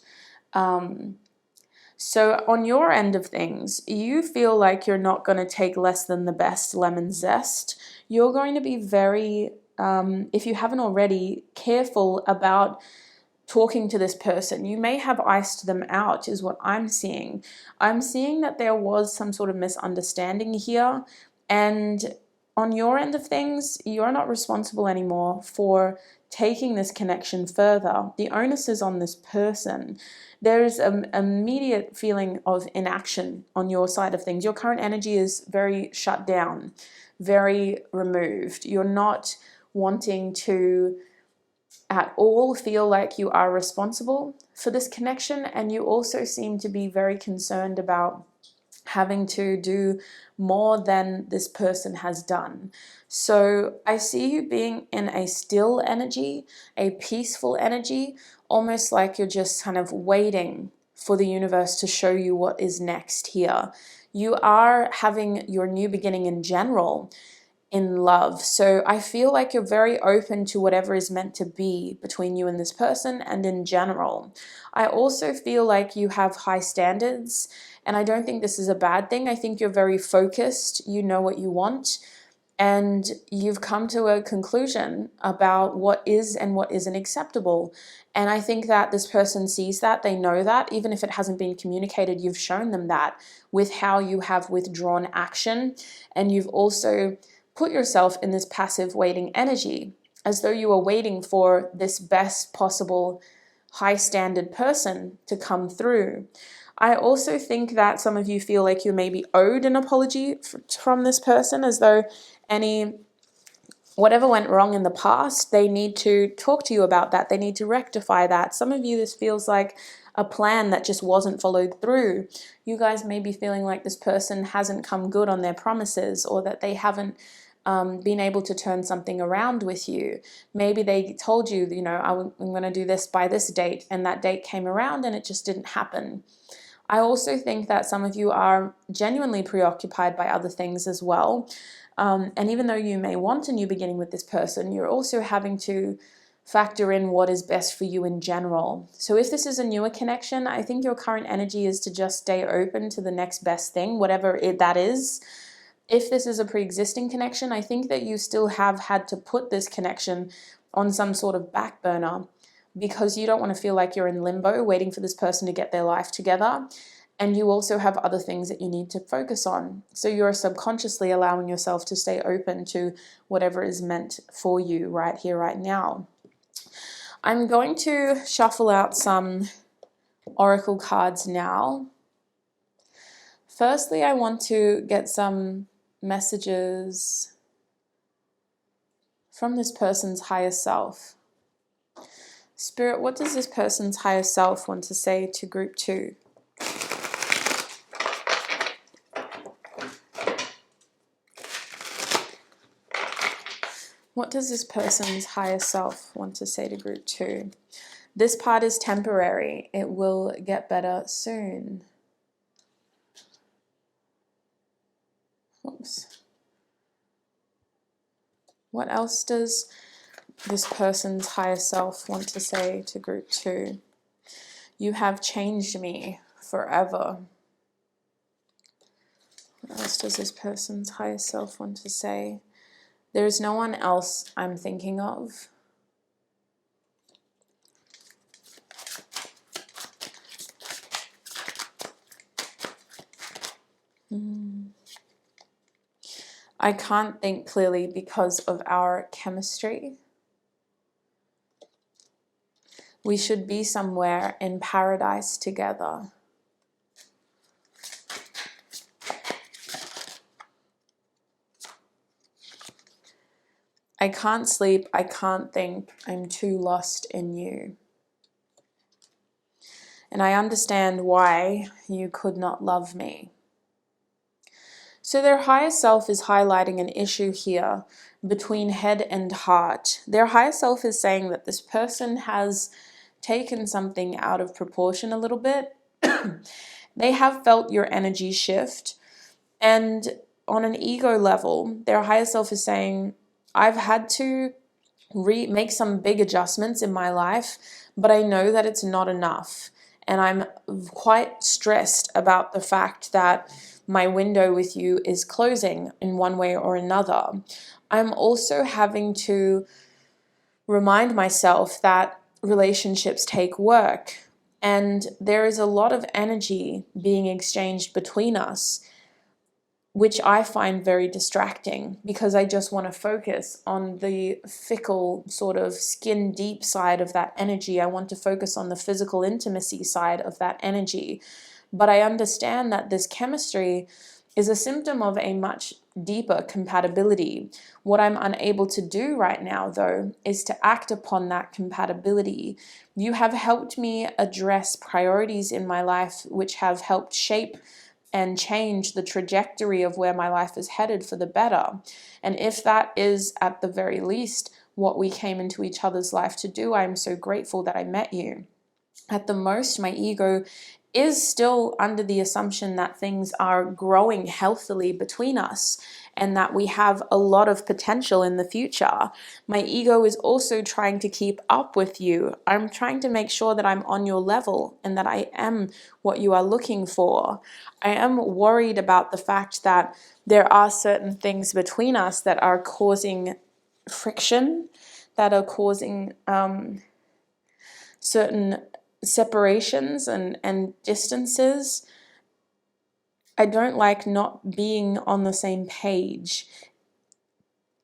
So on your end of things, you feel like you're not going to take less than the best lemon zest. You're going to be very, if you haven't already, careful about talking to this person. You may have iced them out, is what I'm seeing. I'm seeing that there was some sort of misunderstanding here, and on your end of things, you're not responsible anymore for taking this connection further. The onus is on this person. There is an immediate feeling of inaction on your side of things. Your current energy is very shut down, very removed. You're not wanting to at all feel like you are responsible for this connection, and you also seem to be very concerned about having to do more than this person has done. So I see you being in a still energy, a peaceful energy, almost like you're just kind of waiting for the universe to show you what is next here. You are having your new beginning in general in love. So I feel like you're very open to whatever is meant to be between you and this person and in general. I also feel like you have high standards, and I don't think this is a bad thing. I think you're very focused. You know what you want. and you've come to a conclusion about what is and what isn't acceptable. And I think that this person sees that, they know that, even if it hasn't been communicated, you've shown them that with how you have withdrawn action. And you've also put yourself in this passive waiting energy, as though you are waiting for this best possible high standard person to come through. I also think that some of you feel like you may be owed an apology from this person, as though whatever went wrong in the past, they need to talk to you about that. They need to rectify that. Some of you, this feels like a plan that just wasn't followed through. You guys may be feeling like this person hasn't come good on their promises, or that they haven't been able to turn something around with you. Maybe they told you, I'm going to do this by this date, and that date came around and it just didn't happen. I also think that some of you are genuinely preoccupied by other things as well. And even though you may want a new beginning with this person, you're also having to factor in what is best for you in general. So if this is a newer connection, I think your current energy is to just stay open to the next best thing, whatever that is. If this is a pre-existing connection, I think that you still have had to put this connection on some sort of back burner, because you don't want to feel like you're in limbo waiting for this person to get their life together. And you also have other things that you need to focus on. So you're subconsciously allowing yourself to stay open to whatever is meant for you right here, right now. I'm going to shuffle out some oracle cards now. Firstly, I want to get some messages from this person's higher self. Spirit, what does this person's higher self want to say to group 2? What does this person's higher self want to say to group 2? This part is temporary. It will get better soon. Oops. What else does this person's higher self want to say to group 2? You have changed me forever. What else does this person's higher self want to say? There is no one else I'm thinking of. I can't think clearly because of our chemistry. We should be somewhere in paradise together. I can't sleep, I can't think, I'm too lost in you. And I understand why you could not love me. So their higher self is highlighting an issue here between head and heart. Their higher self is saying that this person has taken something out of proportion a little bit. They have felt your energy shift. And on an ego level, their higher self is saying, I've had to make some big adjustments in my life, but I know that it's not enough. And I'm quite stressed about the fact that my window with you is closing in one way or another. I'm also having to remind myself that relationships take work, and there is a lot of energy being exchanged between us, which I find very distracting, because I just want to focus on the fickle sort of skin deep side of that energy. I want to focus on the physical intimacy side of that energy. But I understand that this chemistry is a symptom of a much deeper compatibility. What I'm unable to do right now, though, is to act upon that compatibility. You have helped me address priorities in my life which have helped shape and change the trajectory of where my life is headed for the better. And if that is at the very least what we came into each other's life to do, I'm so grateful that I met you. At the most, my ego is still under the assumption that things are growing healthily between us. and that we have a lot of potential in the future. My ego is also trying to keep up with you. I'm trying to make sure that I'm on your level and that I am what you are looking for. I am worried about the fact that there are certain things between us that are causing friction, that are causing certain separations and distances. I don't like not being on the same page.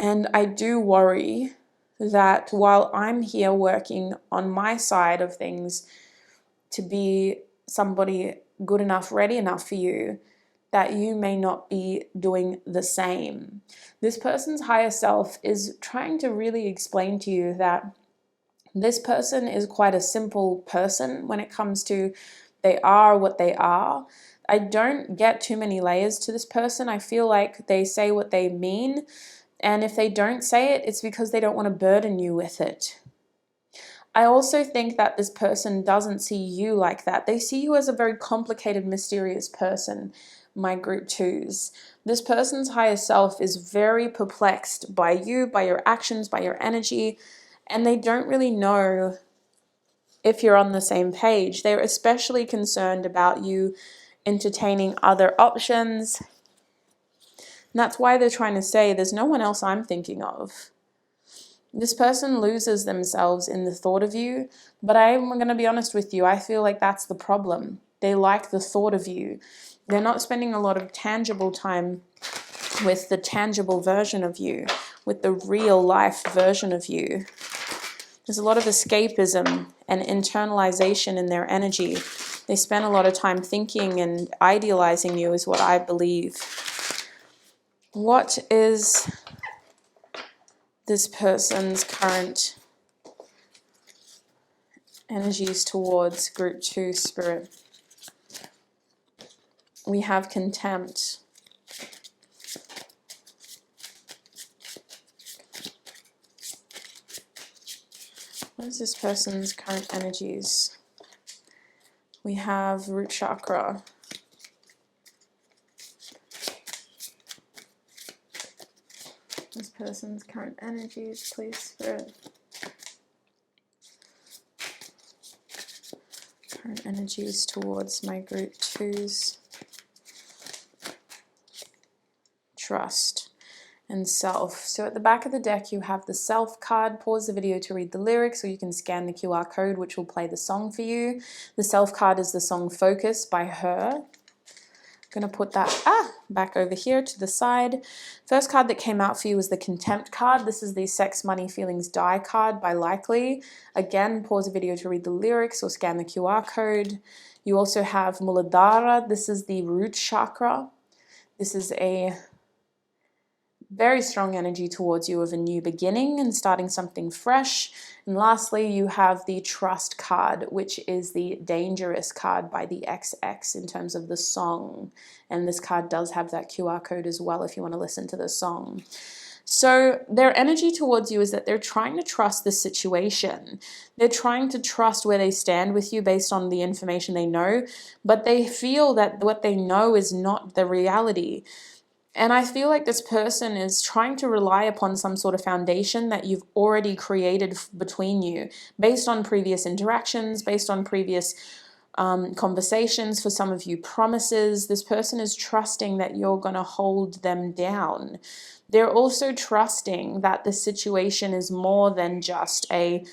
And I do worry that while I'm here working on my side of things to be somebody good enough, ready enough for you, that you may not be doing the same. This person's higher self is trying to really explain to you that this person is quite a simple person when it comes to they are what they are. I don't get too many layers to this person. I feel like they say what they mean. And if they don't say it, it's because they don't want to burden you with it. I also think that this person doesn't see you like that. They see you as a very complicated, mysterious person, my group twos. This person's higher self is very perplexed by you, by your actions, by your energy, and they don't really know if you're on the same page. They're especially concerned about you entertaining other options. And that's why they're trying to say, there's no one else I'm thinking of. This person loses themselves in the thought of you, but I'm going to be honest with you, I feel like that's the problem. They like the thought of you. They're not spending a lot of tangible time with the tangible version of you, with the real life version of you. There's a lot of escapism and internalization in their energy. They spend a lot of time thinking and idealizing you is what I believe. What is this person's current energies towards group 2 spirit? We have contempt. What is this person's current energies? We have root chakra. This person's current energies, please, Spirit. Current energies towards my group 2s. Trust and self. So at the back of the deck you have the self card. Pause the video to read the lyrics, or you can scan the QR code which will play the song for you. The self card is the song Focus by Her. I'm going to put that back over here to the side. First card that came out for you was the Contempt card. This is the Sex, Money, Feelings, Die card by Likely. Again, pause the video to read the lyrics or scan the QR code. You also have Muladhara. This is the root chakra. This is a very strong energy towards you of a new beginning and starting something fresh. And lastly, you have the Trust card, which is the Dangerous card by the XX in terms of the song. And this card does have that QR code as well if you want to listen to the song. So their energy towards you is that they're trying to trust the situation. They're trying to trust where they stand with you based on the information they know, but they feel that what they know is not the reality. And I feel like this person is trying to rely upon some sort of foundation that you've already created between you based on previous interactions, based on previous conversations, for some of you promises. This person is trusting that you're going to hold them down. They're also trusting that the situation is more than just a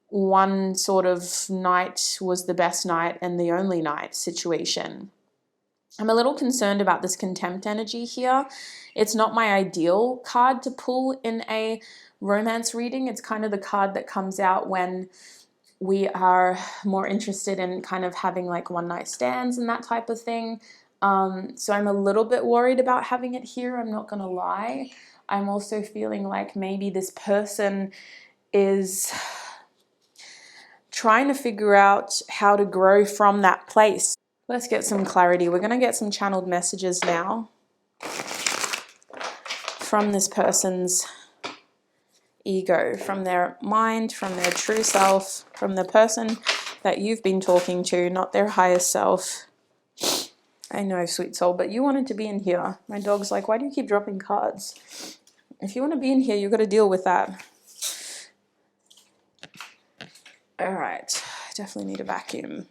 one sort of night was the best night and the only night situation. I'm a little concerned about this contempt energy here. It's not my ideal card to pull in a romance reading. It's kind of the card that comes out when we are more interested in kind of having like one night stands and that type of thing. So I'm a little bit worried about having it here. I'm not going to lie. I'm also feeling like maybe this person is trying to figure out how to grow from that place. Let's get some clarity. We're going to get some channeled messages now from this person's ego, from their mind, from their true self, from the person that you've been talking to, not their higher self. I know, sweet soul, but you wanted to be in here. My dog's like, why do you keep dropping cards? If you want to be in here, you got to deal with that. All right, definitely need a vacuum.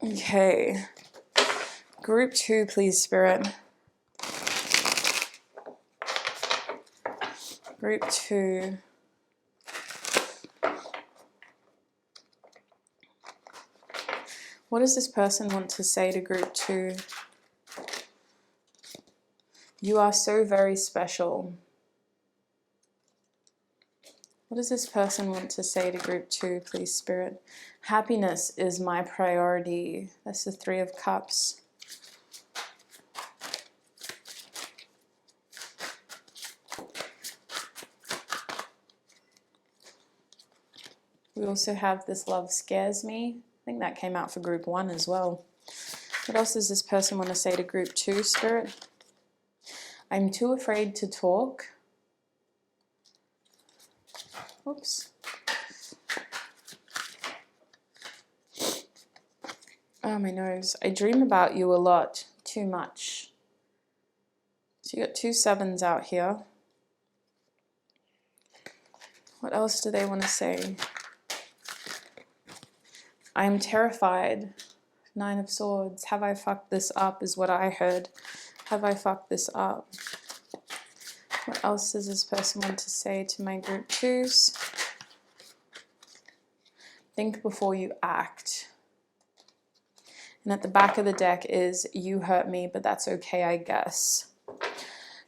Okay, group 2, please, Spirit. Group 2. What does this person want to say to group 2? You are so very special. What does this person want to say to group 2, please, Spirit? Happiness is my priority. That's the 3 of Cups. We also have this love scares me. I think that came out for group 1 as well. What else does this person want to say to group 2, Spirit? I'm too afraid to talk. Oops. Oh, my nose. I dream about you a lot. Too much. So you got 2 7s out here. What else do they want to say? I am terrified. 9 of Swords. Have I fucked this up is what I heard. Have I fucked this up? What else does this person want to say to my group 2s? Think before you act. And at the back of the deck is, you hurt me, but that's okay, I guess.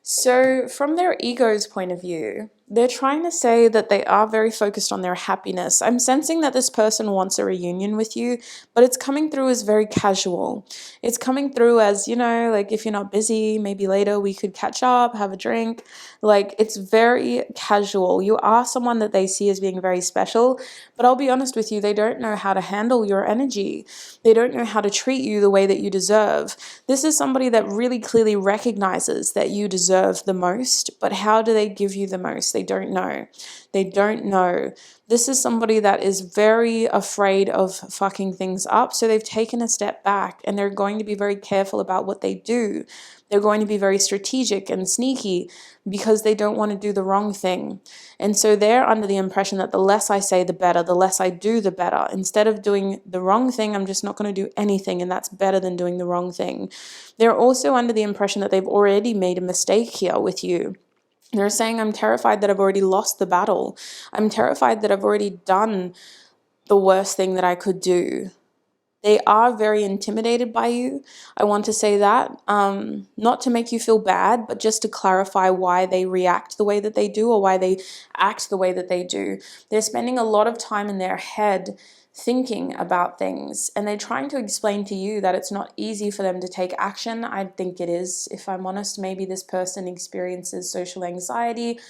So from their ego's point of view, they're trying to say that they are very focused on their happiness. I'm sensing that this person wants a reunion with you, but it's coming through as very casual. It's coming through as, you know, like if you're not busy, maybe later we could catch up, have a drink. Like it's very casual. You are someone that they see as being very special, but I'll be honest with you, they don't know how to handle your energy. They don't know how to treat you the way that you deserve. This is somebody that really clearly recognizes that you deserve the most, but how do they give you the most? They don't know. They don't know. This is somebody that is very afraid of fucking things up, so they've taken a step back and they're going to be very careful about what they do. They're going to be very strategic and sneaky because they don't want to do the wrong thing. And so they're under the impression that the less I say, the better. The less I do, the better. Instead of doing the wrong thing, I'm just not going to do anything, and that's better than doing the wrong thing. They're also under the impression that they've already made a mistake here with you. They're saying, I'm terrified that I've already lost the battle. I'm terrified that I've already done the worst thing that I could do. They are very intimidated by you. I want to say that, not to make you feel bad, but just to clarify why they react the way that they do or why they act the way that they do. They're spending a lot of time in their head thinking about things, and they're trying to explain to you that it's not easy for them to take action. I think it is, if I'm honest. Maybe this person experiences social anxiety.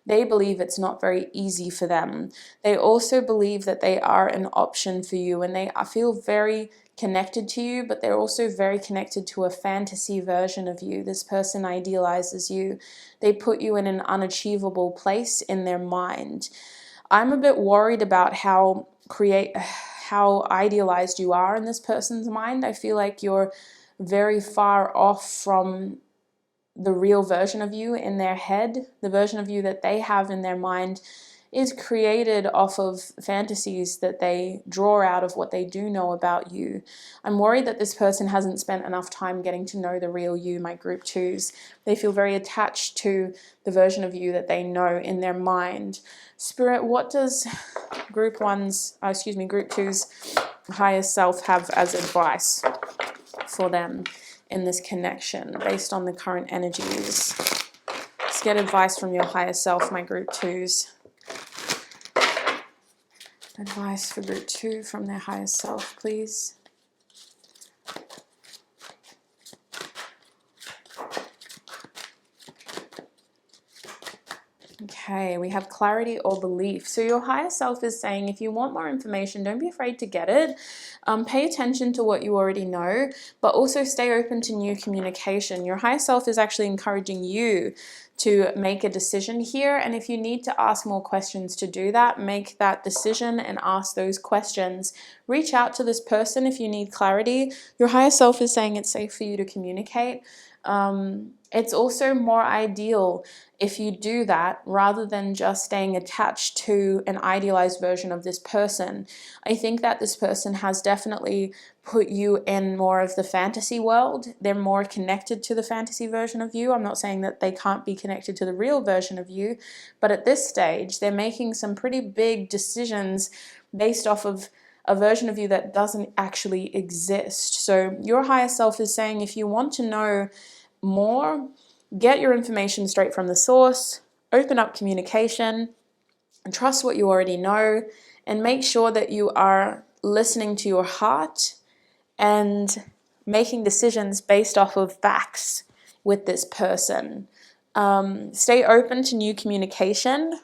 They believe it's not very easy for them. They also believe that they are an option for you, and they feel very connected to you, but they're also very connected to a fantasy version of you. This person idealizes you. They put you in an unachievable place in their mind. I'm a bit worried about how idealized you are in this person's mind. I feel like you're very far off from the real version of you in their head. The version of you that they have in their mind is created off of fantasies that they draw out of what they do know about you. I'm worried that this person hasn't spent enough time getting to know the real you, my group 2s. They feel very attached to the version of you that they know in their mind. Spirit, what does group 2's higher self have as advice for them in this connection based on the current energies? Let's get advice from your higher self, my group 2s. Advice for group 2 from their higher self, please. Okay. Okay, we have clarity or belief. So your higher self is saying if you want more information, don't be afraid to get it. Pay attention to what you already know, but also stay open to new communication. Your higher self is actually encouraging you to make a decision here. And if you need to ask more questions to do that, make that decision and ask those questions. Reach out to this person if you need clarity. Your higher self is saying it's safe for you to communicate. It's also more ideal if you do that rather than just staying attached to an idealized version of this person. I think that this person has definitely put you in more of the fantasy world. They're more connected to the fantasy version of you. I'm not saying that they can't be connected to the real version of you, but at this stage, they're making some pretty big decisions based off of a version of you that doesn't actually exist. So your higher self is saying if you want to know more, get your information straight from the source, open up communication, and trust what you already know, and make sure that you are listening to your heart and making decisions based off of facts with this person. Stay open to new communication.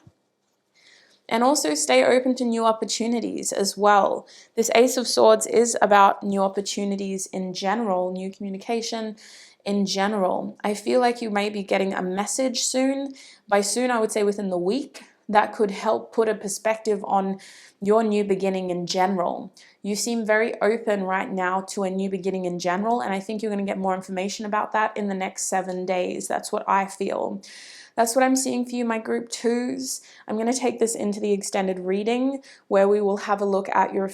And also stay open to new opportunities as well. This Ace of Swords is about new opportunities in general, new communication in general. I feel like you may be getting a message soon. By soon, I would say within the week. That could help put a perspective on your new beginning in general. You seem very open right now to a new beginning in general, and I think you're going to get more information about that in the next 7 days. That's what I feel. That's what I'm seeing for you, my group 2s. I'm going to take this into the extended reading where we will have a look at your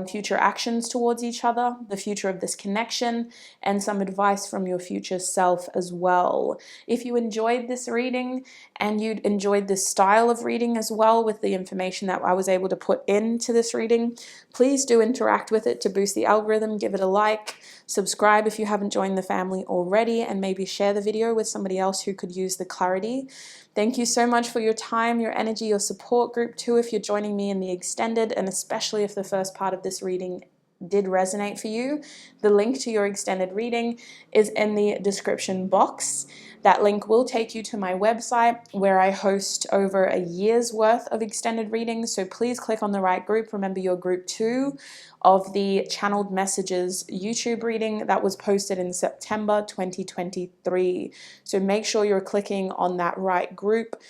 future actions towards each other, the future of this connection, and some advice from your future self as well. If you enjoyed this reading and you enjoyed this style of reading as well with the information that I was able to put into this reading, please do interact with it to boost the algorithm. Give it a like, subscribe if you haven't joined the family already, and maybe share the video with somebody else who could use the clarity. Thank you so much for your time, your energy, your support. Group 2, if you're joining me in the extended, and especially if the first part of this reading did resonate for you, the link to your extended reading is in the description box. That link will take you to my website where I host over a year's worth of extended readings. So please click on the right group. Remember, your group 2 of the Channeled Messages YouTube reading that was posted in September 2023. So make sure you're clicking on that right group.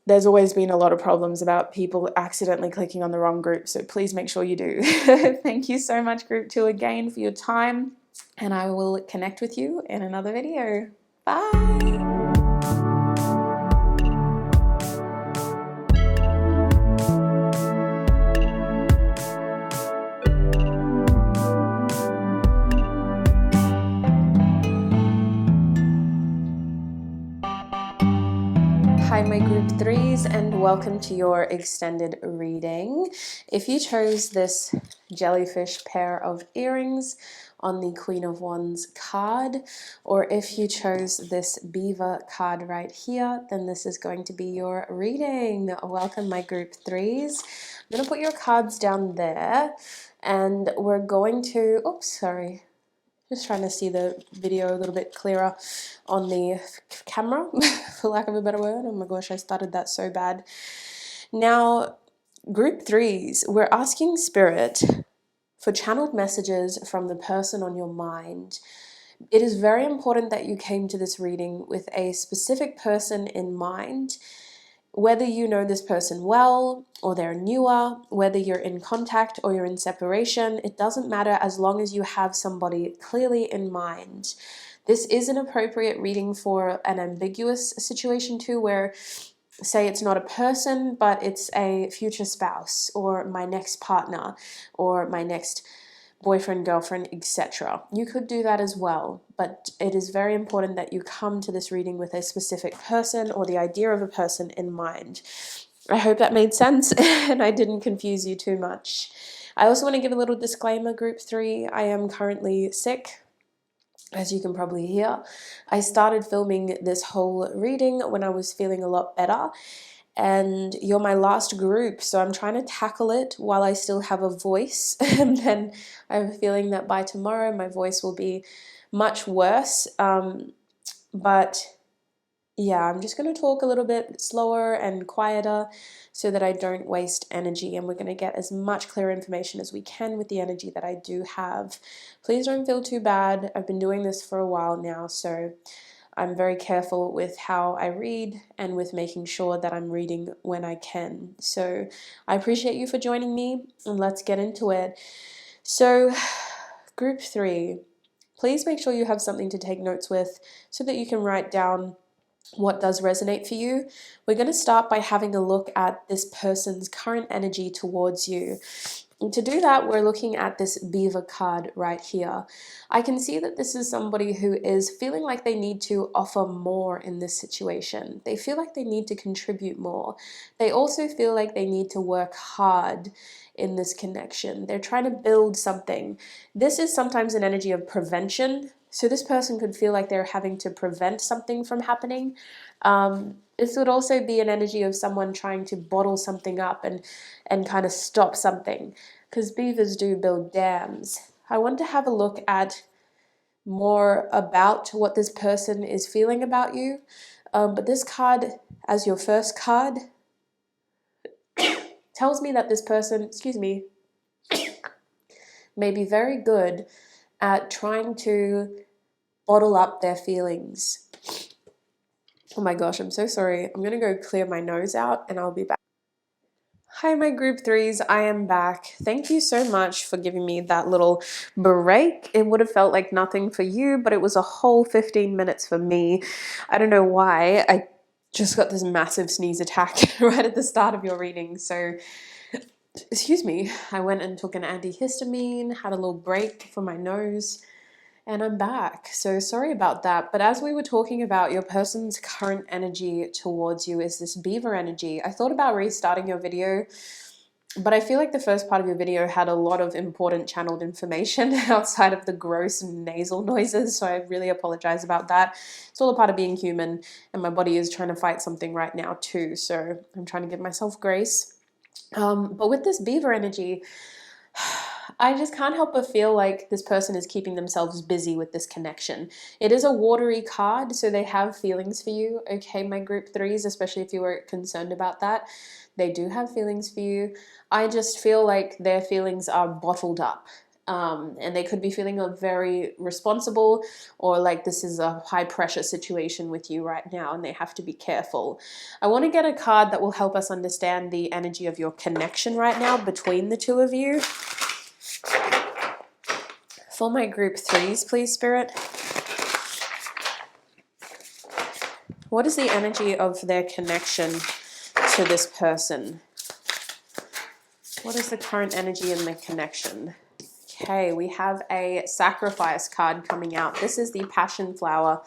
There's always been a lot of problems about people accidentally clicking on the wrong group, so please make sure you do. Thank you so much, Group 2, again for your time, and I will connect with you in another video. Bye! Hi, my group 3s, and welcome to your extended reading. If you chose this jellyfish pair of earrings on the Queen of Wands card, or if you chose this beaver card right here, then this is going to be your reading. Welcome, my group 3s. I'm going to put your cards down there, and we're going to, just trying to see the video a little bit clearer on the camera, for lack of a better word. Oh my gosh, I started that so bad. Now, group 3s, we're asking Spirit for channeled messages from the person on your mind. It is very important that you came to this reading with a specific person in mind. Whether you know this person well or they're newer, whether you're in contact or you're in separation, it doesn't matter as long as you have somebody clearly in mind. This is an appropriate reading for an ambiguous situation too, where say it's not a person, but it's a future spouse or my next partner or my next boyfriend, girlfriend, etc. You could do that as well, but it is very important that you come to this reading with a specific person or the idea of a person in mind. I hope that made sense and I didn't confuse you too much. I also want to give a little disclaimer, group 3. I am currently sick, as you can probably hear. I started filming this whole reading when I was feeling a lot better, and you're my last group, so I'm trying to tackle it while I still have a voice, and then I have a feeling that by tomorrow my voice will be much worse, but yeah, I'm just going to talk a little bit slower and quieter so that I don't waste energy, and we're going to get as much clear information as we can with the energy that I do have. Please don't feel too bad. I've been doing this for a while now, so I'm very careful with how I read and with making sure that I'm reading when I can. So I appreciate you for joining me, and let's get into it. So, group 3, please make sure you have something to take notes with so that you can write down what does resonate for you. We're going to start by having a look at this person's current energy towards you. And to do that, we're looking at this beaver card right here. I can see that this is somebody who is feeling like they need to offer more in this situation. They feel like they need to contribute more. They also feel like they need to work hard in this connection. They're trying to build something. This is sometimes an energy of prevention. So this person could feel like they're having to prevent something from happening. This would also be an energy of someone trying to bottle something up and kind of stop something, because beavers do build dams. I want to have a look at more about what this person is feeling about you. But this card, as your first card, tells me that this person, excuse me, may be very good at trying to bottle up their feelings. Oh my gosh, I'm so sorry. I'm going to go clear my nose out and I'll be back. Hi, my group 3s. I am back. Thank you so much for giving me that little break. It would have felt like nothing for you, but it was a whole 15 minutes for me. I don't know why. I just got this massive sneeze attack right at the start of your reading. So, excuse me, I went and took an antihistamine, had a little break for my nose, and I'm back. So sorry about that. But as we were talking about, your person's current energy towards you is this beaver energy. I thought about restarting your video, but I feel like the first part of your video had a lot of important channeled information outside of the gross nasal noises. So I really apologize about that. It's all a part of being human, and my body is trying to fight something right now too. So I'm trying to give myself grace. But with this beaver energy, I just can't help but feel like this person is keeping themselves busy with this connection. It is a watery card, so they have feelings for you. Okay, my group 3s, especially if you were concerned about that, they do have feelings for you. I just feel like their feelings are bottled up. And they could be feeling very responsible, or like this is a high pressure situation with you right now and they have to be careful. I want to get a card that will help us understand the energy of your connection right now between the two of you. For my group 3s, please, Spirit. What is the energy of their connection to this person? What is the current energy in the connection? Okay, we have a sacrifice card coming out. This is the passion flower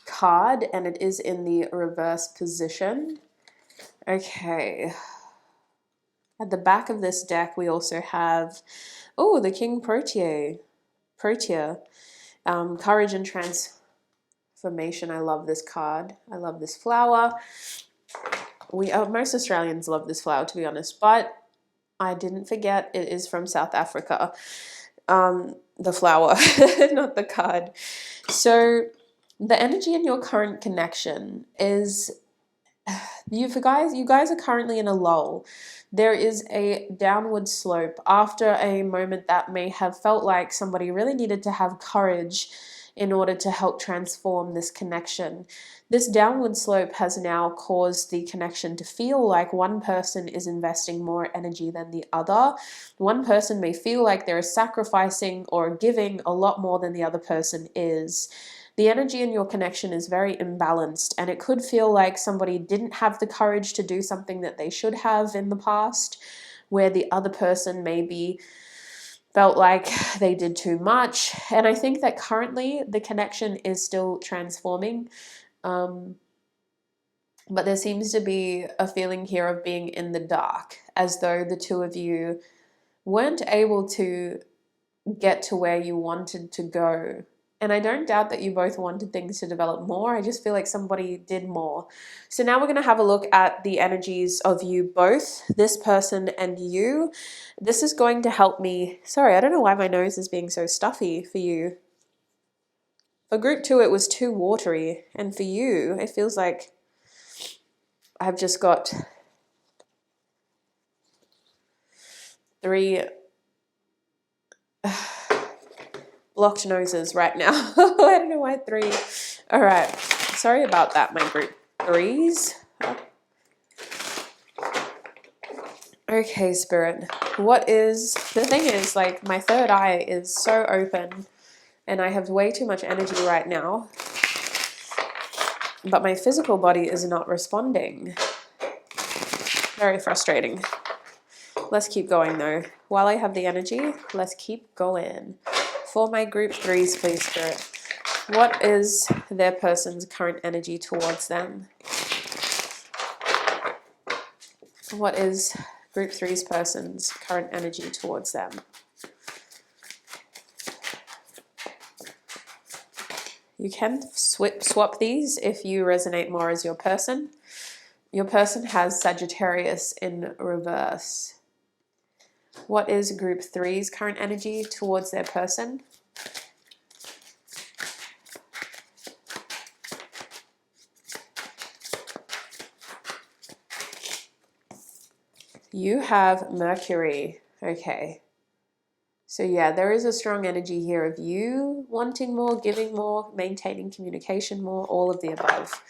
card, and it is in the reverse position. Okay. At the back of this deck, we also have, oh, the King Protea. Courage and transformation. I love this card. I love this flower. Most Australians love this flower, to be honest, but I didn't forget it is from South Africa. The flower, not the card. So the energy in your current connection is you guys are currently in a lull. There is a downward slope after a moment that may have felt like somebody really needed to have courage in order to help transform this connection. This downward slope has now caused the connection to feel like one person is investing more energy than the other. One person may feel like they're sacrificing or giving a lot more than the other person is. The energy in your connection is very imbalanced, and it could feel like somebody didn't have the courage to do something that they should have in the past, where the other person maybe felt like they did too much. And I think that currently the connection is still transforming. But there seems to be a feeling here of being in the dark, as though the two of you weren't able to get to where you wanted to go. And I don't doubt that you both wanted things to develop more. I just feel like somebody did more. So now we're going to have a look at the energies of you both, this person and you. This is going to help me. Sorry, I don't know why my nose is being so stuffy for you. For group 2, it was too watery. And for you, it feels like I've just got 3 blocked noses right now. I don't know why 3. All right. Sorry about that, my group 3s. Okay, Spirit. What is... The thing is, like, my third eye is so open and I have way too much energy right now. But my physical body is not responding. Very frustrating. Let's keep going, though. While I have the energy, let's keep going. For my group 3s, please, Spirit. What is their person's current energy towards them? What is group 3's person's current energy towards them? You can swap these if you resonate more as your person. Your person has Sagittarius in reverse. What is group 3's current energy towards their person? You have Mercury. Okay. So yeah, there is a strong energy here of you wanting more, giving more, maintaining communication more, all of the above,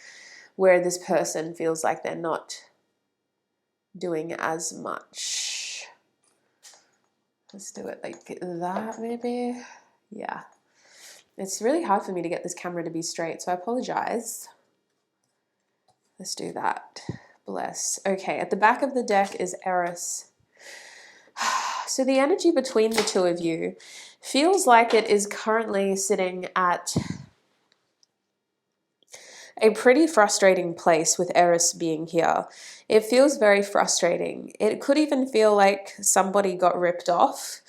where this person feels like they're not doing as much. Let's do it like that, maybe. Yeah. It's really hard for me to get this camera to be straight, so I apologize. Let's do that. Bless. Okay, at the back of the deck is Eris. So the energy between the two of you feels like it is currently sitting at a pretty frustrating place with Eris being here. It feels very frustrating. It could even feel like somebody got ripped off.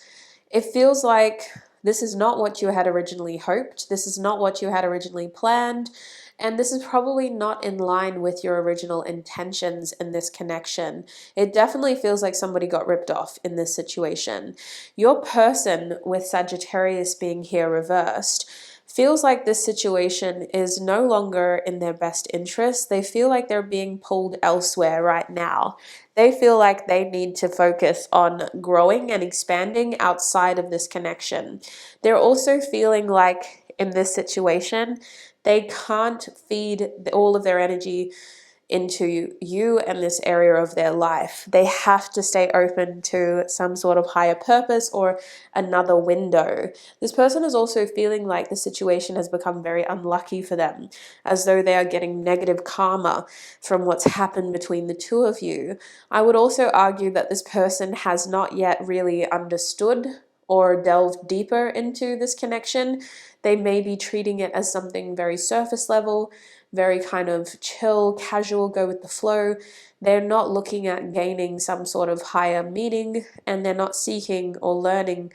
It feels like this is not what you had originally hoped. This is not what you had originally planned. And this is probably not in line with your original intentions in this connection. It definitely feels like somebody got ripped off in this situation. Your person with Sagittarius being here reversed feels like this situation is no longer in their best interest. They feel like they're being pulled elsewhere right now. They feel like they need to focus on growing and expanding outside of this connection. They're also feeling like in this situation, they can't feed all of their energy into you and this area of their life. They have to stay open to some sort of higher purpose or another window. This person is also feeling like the situation has become very unlucky for them, as though they are getting negative karma from what's happened between the two of you. I would also argue that this person has not yet really understood or delved deeper into this connection. They may be treating it as something very surface level, very kind of chill, casual, go with the flow. They're not looking at gaining some sort of higher meaning, and they're not seeking or learning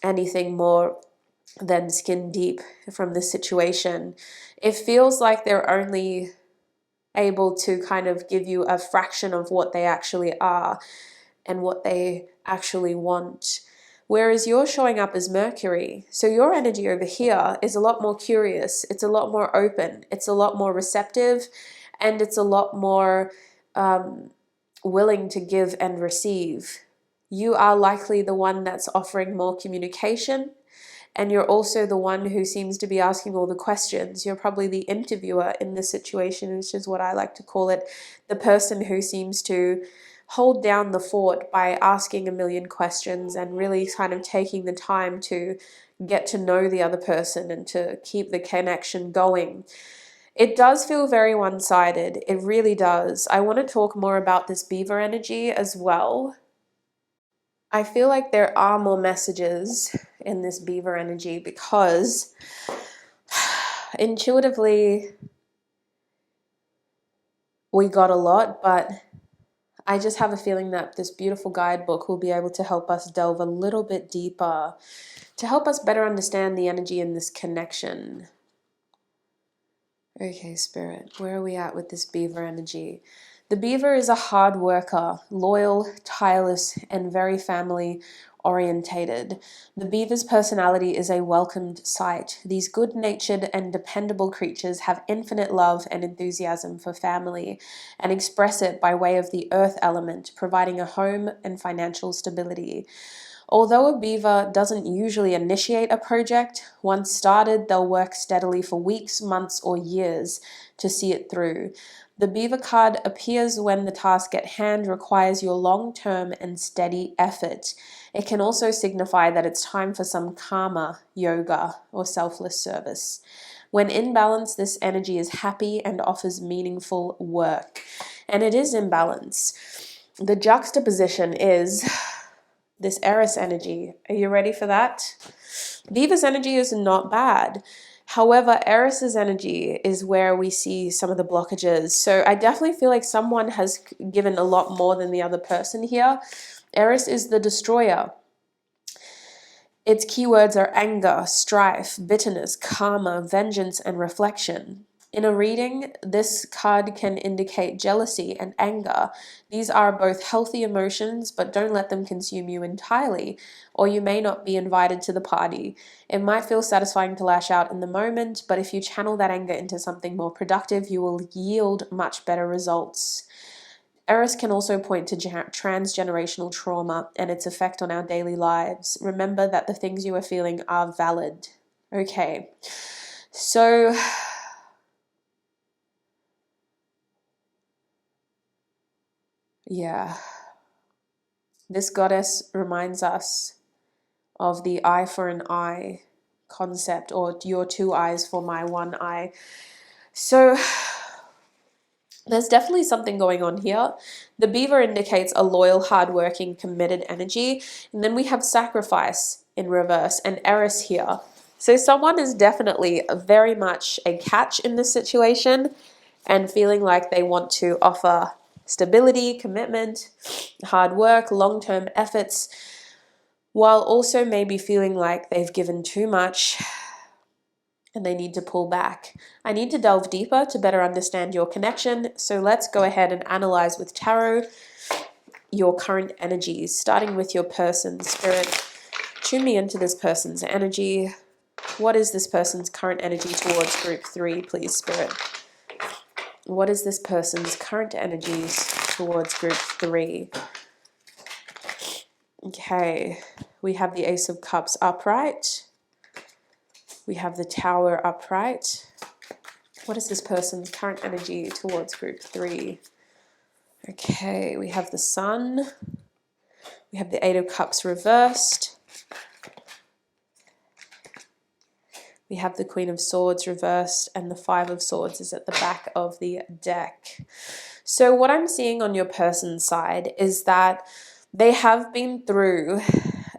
anything more than skin deep from this situation. It feels like they're only able to kind of give you a fraction of what they actually are and what they actually want. Whereas you're showing up as Mercury. So your energy over here is a lot more curious. It's a lot more open. It's a lot more receptive. And it's a lot more willing to give and receive. You are likely the one that's offering more communication. And you're also the one who seems to be asking all the questions. You're probably the interviewer in this situation, which is what I like to call it. The person who seems to hold down the fort by asking a million questions and really kind of taking the time to get to know the other person and to keep the connection going. It does feel very one-sided. It really does. I want to talk more about this beaver energy as well. I feel like there are more messages in this beaver energy because intuitively we got a lot, but I just have a feeling that this beautiful guidebook will be able to help us delve a little bit deeper, to help us better understand the energy in this connection. Okay, Spirit, where are we at with this beaver energy? The beaver is a hard worker, loyal, tireless, and very family orientated. The beaver's personality is a welcomed sight. These good-natured and dependable creatures have infinite love and enthusiasm for family and express it by way of the earth element, providing a home and financial stability. Although a beaver doesn't usually initiate a project, once started, they'll work steadily for weeks, months, or years to see it through. The beaver card appears when the task at hand requires your long-term and steady effort. It can also signify that it's time for some karma, yoga, or selfless service. When in balance, this energy is happy and offers meaningful work. And it is in balance. The juxtaposition is this Eris energy. Are you ready for that? Beaver's energy is not bad. However, Eris's energy is where we see some of the blockages. So I definitely feel like someone has given a lot more than the other person here. Eris is the destroyer. Its keywords are anger, strife, bitterness, karma, vengeance, and reflection. In a reading, this card can indicate jealousy and anger. These are both healthy emotions, but don't let them consume you entirely, or you may not be invited to the party. It might feel satisfying to lash out in the moment, but if you channel that anger into something more productive, you will yield much better results. Eris can also point to transgenerational trauma and its effect on our daily lives. Remember that the things you are feeling are valid. Okay, so yeah, this goddess reminds us of the eye for an eye concept, or your two eyes for my one eye. So there's definitely something going on here. The beaver indicates a loyal, hardworking, committed energy. And then we have sacrifice in reverse and Eris here. So someone is definitely very much a catch in this situation and feeling like they want to offer stability, commitment, hard work, long-term efforts, while also maybe feeling like they've given too much and they need to pull back. I need to delve deeper to better understand your connection, so let's go ahead and analyze with tarot your current energies, starting with your person. Spirit, tune me into this person's energy. What is this person's current energy towards group 3, please, Spirit? What is this person's current energies towards group 3? Okay, we have the Ace of Cups upright. We have the Tower upright. What is this person's current energy towards group 3? Okay, we have the Sun. We have the Eight of Cups reversed. We have the Queen of Swords reversed, and the Five of Swords is at the back of the deck. So what I'm seeing on your person's side is that they have been through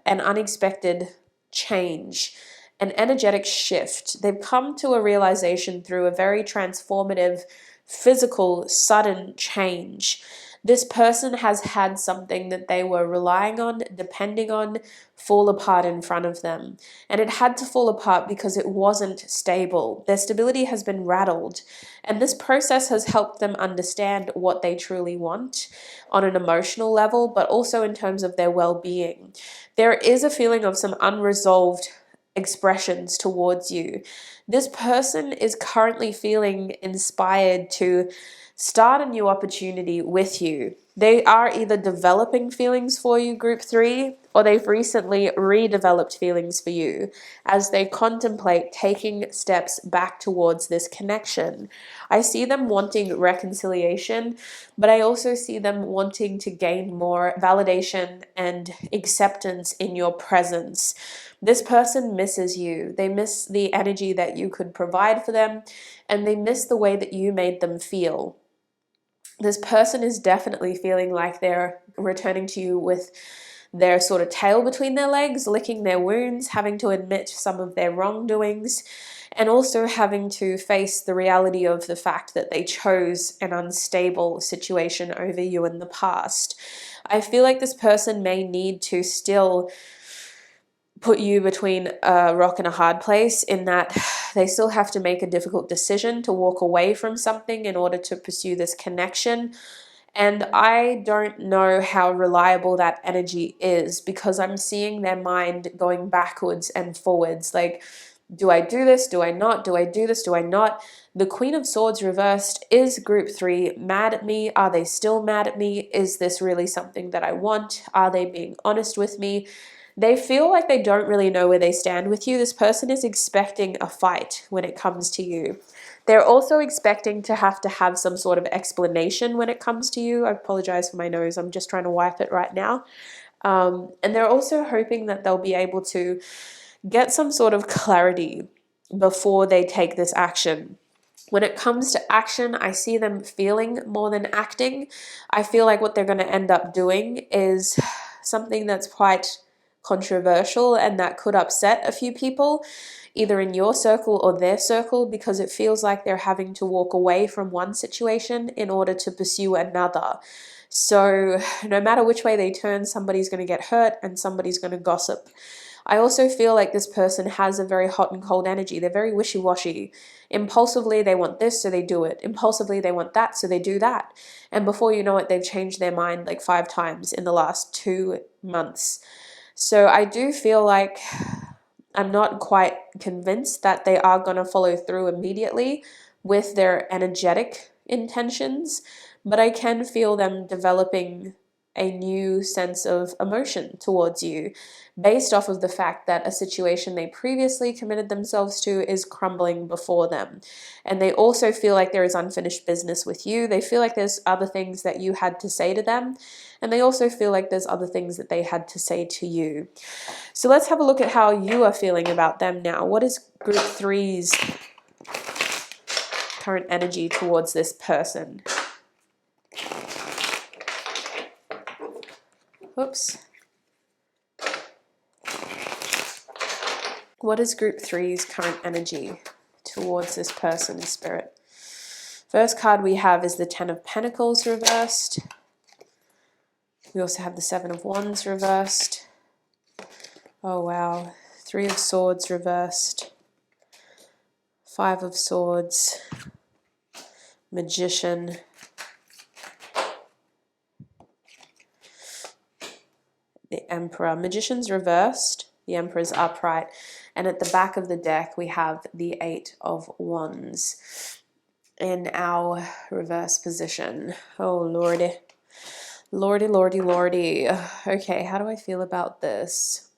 an unexpected change, an energetic shift. They've come to a realization through a very transformative, physical, sudden change. This person has had something that they were relying on, depending on, fall apart in front of them. And it had to fall apart because it wasn't stable. Their stability has been rattled. And this process has helped them understand what they truly want on an emotional level, but also in terms of their well-being. There is a feeling of some unresolved expressions towards you. This person is currently feeling inspired to start a new opportunity with you. They are either developing feelings for you, group 3, or they've recently redeveloped feelings for you as they contemplate taking steps back towards this connection. I see them wanting reconciliation, but I also see them wanting to gain more validation and acceptance in your presence. This person misses you. They miss the energy that you could provide for them, and they miss the way that you made them feel. This person is definitely feeling like they're returning to you with their sort of tail between their legs, licking their wounds, having to admit some of their wrongdoings, and also having to face the reality of the fact that they chose an unstable situation over you in the past. I feel like this person may need to still put you between a rock and a hard place, in that they still have to make a difficult decision to walk away from something in order to pursue this connection. And I don't know how reliable that energy is, because I'm seeing their mind going backwards and forwards. Like, do I do this? Do I not? Do I do this? Do I not? The Queen of Swords reversed. Is group 3 mad at me? Are they still mad at me? Is this really something that I want? Are they being honest with me? They feel like they don't really know where they stand with you. This person is expecting a fight when it comes to you. They're also expecting to have some sort of explanation when it comes to you. I apologize for my nose. I'm just trying to wipe it right now. And they're also hoping that they'll be able to get some sort of clarity before they take this action. When it comes to action, I see them feeling more than acting. I feel like what they're going to end up doing is something that's quite controversial and that could upset a few people, either in your circle or their circle, because it feels like they're having to walk away from one situation in order to pursue another. So no matter which way they turn, somebody's going to get hurt and somebody's going to gossip. I also feel like this person has a very hot and cold energy. They're very wishy-washy. Impulsively, they want this, so they do it. Impulsively, they want that, so they do that. And before you know it, they've changed their mind like 5 times in the last 2 months. So I do feel like I'm not quite convinced that they are going to follow through immediately with their energetic intentions, but I can feel them developing a new sense of emotion towards you based off of the fact that a situation they previously committed themselves to is crumbling before them. And they also feel like there is unfinished business with you. They feel like there's other things that you had to say to them, and they also feel like there's other things that they had to say to you. So let's have a look at how you are feeling about them now. What is group 3's current energy towards this person? Whoops. What is group 3's current energy towards this person, Spirit? First card we have is the 10 of Pentacles reversed. We also have the 7 of Wands reversed. Oh wow. 3 of Swords reversed. 5 of Swords. Magician. The Emperor. Magician's reversed. The Emperor's upright. And at the back of the deck, we have the 8 of Wands in our reverse position. Oh, Lordy. Lordy, Lordy, Lordy. Okay, how do I feel about this?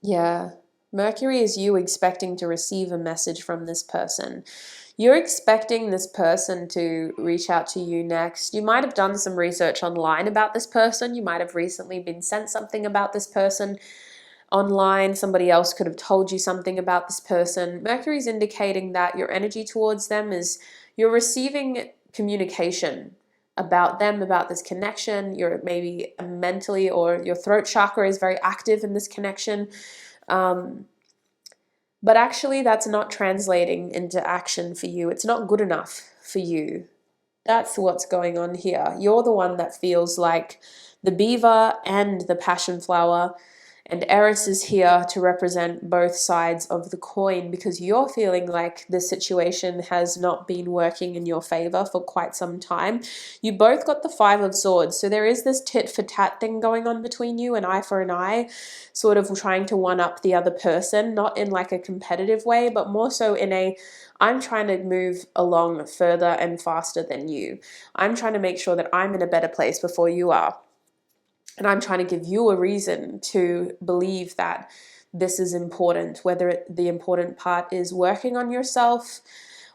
Yeah. Mercury is you expecting to receive a message from this person. You're expecting this person to reach out to you next. You might have done some research online about this person. You might have recently been sent something about this person online. Somebody else could have told you something about this person. Mercury is indicating that your energy towards them is you're receiving communication about them, about this connection. You're maybe mentally, or your throat chakra is very active in this connection. But actually that's not translating into action for you. It's not good enough for you. That's what's going on here. You're the one that feels like the beaver and the passion flower, and Eris is here to represent both sides of the coin, because you're feeling like the situation has not been working in your favor for quite some time. You both got the 5 of Swords, so there is this tit for tat thing going on between you, an eye for an eye, sort of trying to one up the other person, not in like a competitive way, but more so in a, I'm trying to move along further and faster than you. I'm trying to make sure that I'm in a better place before you are. And I'm trying to give you a reason to believe that this is important, whether the important part is working on yourself,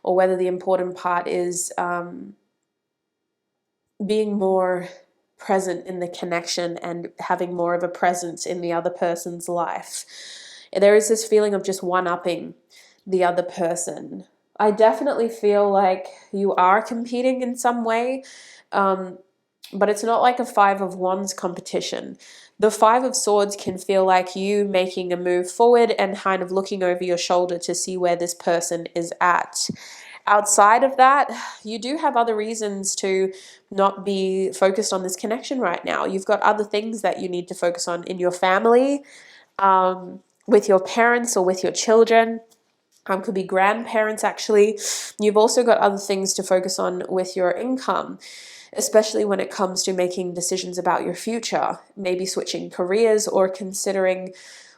or whether the important part is being more present in the connection and having more of a presence in the other person's life. There is this feeling of just one-upping the other person. I definitely feel like you are competing in some way, but it's not like a 5 of Wands competition. The 5 of Swords can feel like you making a move forward and kind of looking over your shoulder to see where this person is at. Outside of that, you do have other reasons to not be focused on this connection right now. You've got other things that you need to focus on in your family, with your parents or with your children. Could be grandparents actually. You've also got other things to focus on with your income, especially when it comes to making decisions about your future, maybe switching careers or considering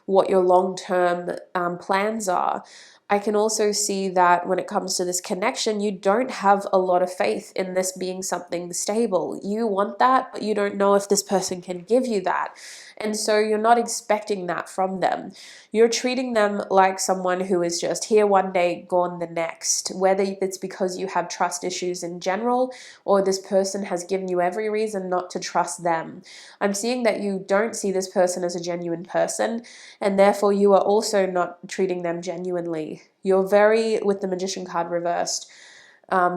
what your long-term plans are. I can also see that when it comes to this connection, you don't have a lot of faith in this being something stable. You want that, but you don't know if this person can give you that. And so you're not expecting that from them. You're treating them like someone who is just here one day, gone the next, whether it's because you have trust issues in general or this person has given you every reason not to trust them. I'm seeing that you don't see this person as a genuine person, and therefore you are also not treating them genuinely. You're very, with the Magician card reversed,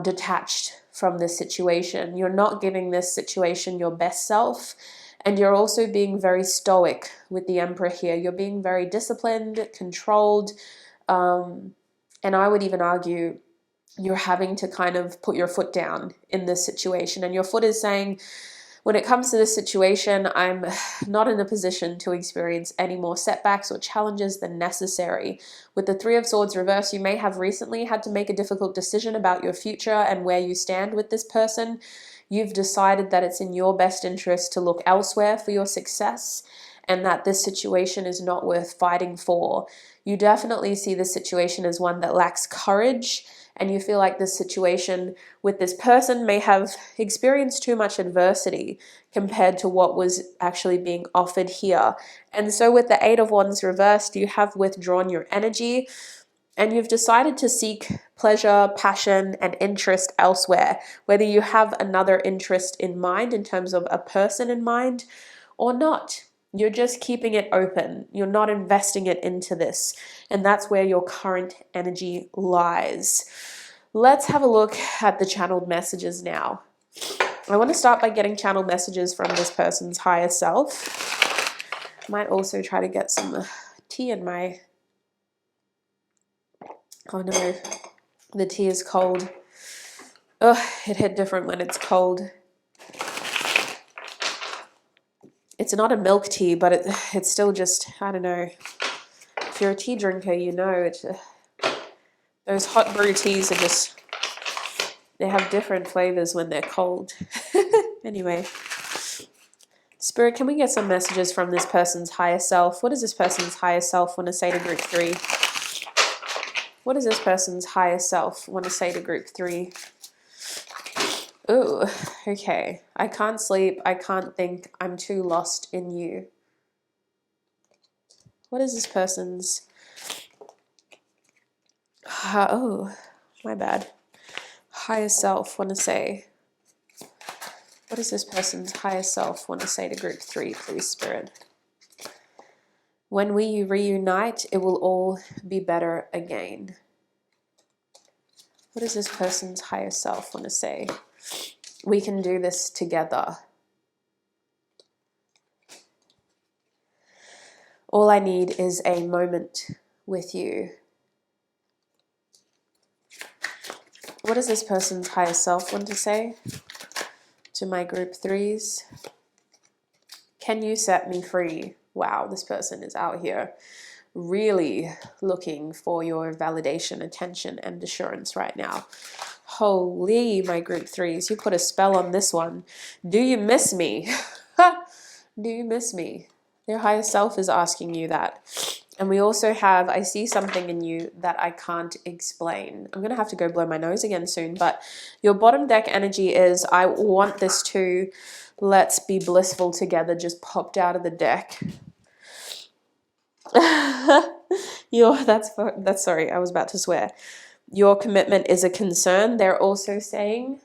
detached from this situation. You're not giving this situation your best self. And you're also being very stoic with the Emperor here. You're being very disciplined, controlled, and I would even argue you're having to kind of put your foot down in this situation. And your foot is saying, when it comes to this situation, I'm not in a position to experience any more setbacks or challenges than necessary. With the Three of Swords reversed, you may have recently had to make a difficult decision about your future and where you stand with this person. You've decided that it's in your best interest to look elsewhere for your success and that this situation is not worth fighting for. You definitely see this situation as one that lacks courage, and you feel like this situation with this person may have experienced too much adversity compared to what was actually being offered here. And so with the Eight of Wands reversed, you have withdrawn your energy, and you've decided to seek pleasure, passion, and interest elsewhere, whether you have another interest in mind in terms of a person in mind or not. You're just keeping it open. You're not investing it into this. And that's where your current energy lies. Let's have a look at the channeled messages now. I want to start by getting channeled messages from this person's higher self. Might also try to get some tea in my... Oh no, the tea is cold. Ugh, it hit different when it's cold. It's not a milk tea, but it's still just, I don't know. If you're a tea drinker, you know, those hot brew teas are just, they have different flavors when they're cold. Anyway. Spirit, can we get some messages from this person's higher self? What does this person's higher self want to say to group 3? What does this person's higher self want to say to group 3? Ooh, okay. I can't sleep. I can't think. I'm too lost in you. What is this person's... oh, my bad. Higher self want to say? What does this person's higher self want to say to group 3, please, Spirit? When we reunite, it will all be better again. What does this person's higher self want to say? We can do this together. All I need is a moment with you. What does this person's higher self want to say to my group 3s? Can you set me free? Wow, this person is out here really looking for your validation, attention, and assurance right now. Holy, my group 3s, you put a spell on this one. Do you miss me? Do you miss me? Their higher self is asking you that. And we also have, I see something in you that I can't explain. I'm going to have to go blow my nose again soon. But your bottom deck energy is, I want this to, let's be blissful together, just popped out of the deck. That's sorry, I was about to swear. Your commitment is a concern, they're also saying.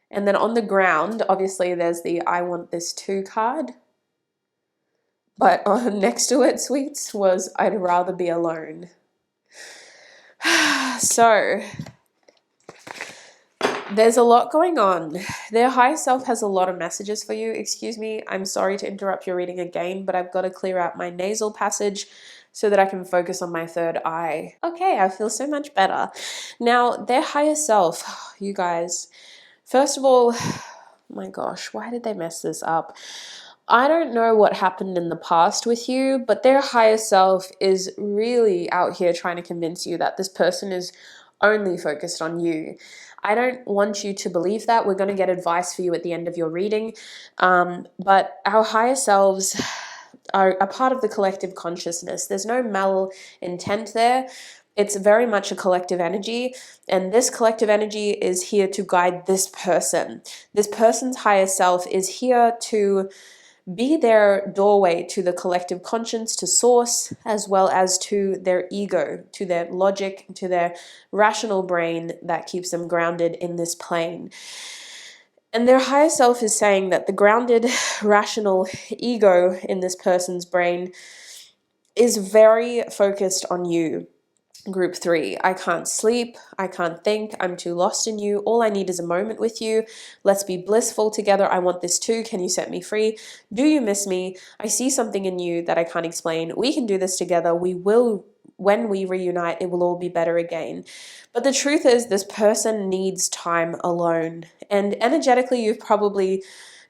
And then on the ground, obviously there's the I want this too card. But next to it, sweets, was I'd rather be alone. So, there's a lot going on. Their higher self has a lot of messages for you. Excuse me, I'm sorry to interrupt your reading again, but I've got to clear out my nasal passage so that I can focus on my third eye. Okay, I feel so much better. Now, their higher self, you guys, first of all, oh my gosh, why did they mess this up? I don't know what happened in the past with you, but their higher self is really out here trying to convince you that this person is only focused on you. I don't want you to believe that. We're going to get advice for you at the end of your reading. But our higher selves are a part of the collective consciousness. There's no malintent there. It's very much a collective energy, and this collective energy is here to guide this person. This person's higher self is here to be their doorway to the collective conscience, to source, as well as to their ego, to their logic, to their rational brain that keeps them grounded in this plane. And their higher self is saying that the grounded, rational ego in this person's brain is very focused on you. Group 3, I can't sleep, I can't think, I'm too lost in you, all I need is a moment with you, let's be blissful together, I want this too, can you set me free, do you miss me, I see something in you that I can't explain, we can do this together, we will, when we reunite, it will all be better again. But the truth is, this person needs time alone, and energetically you've probably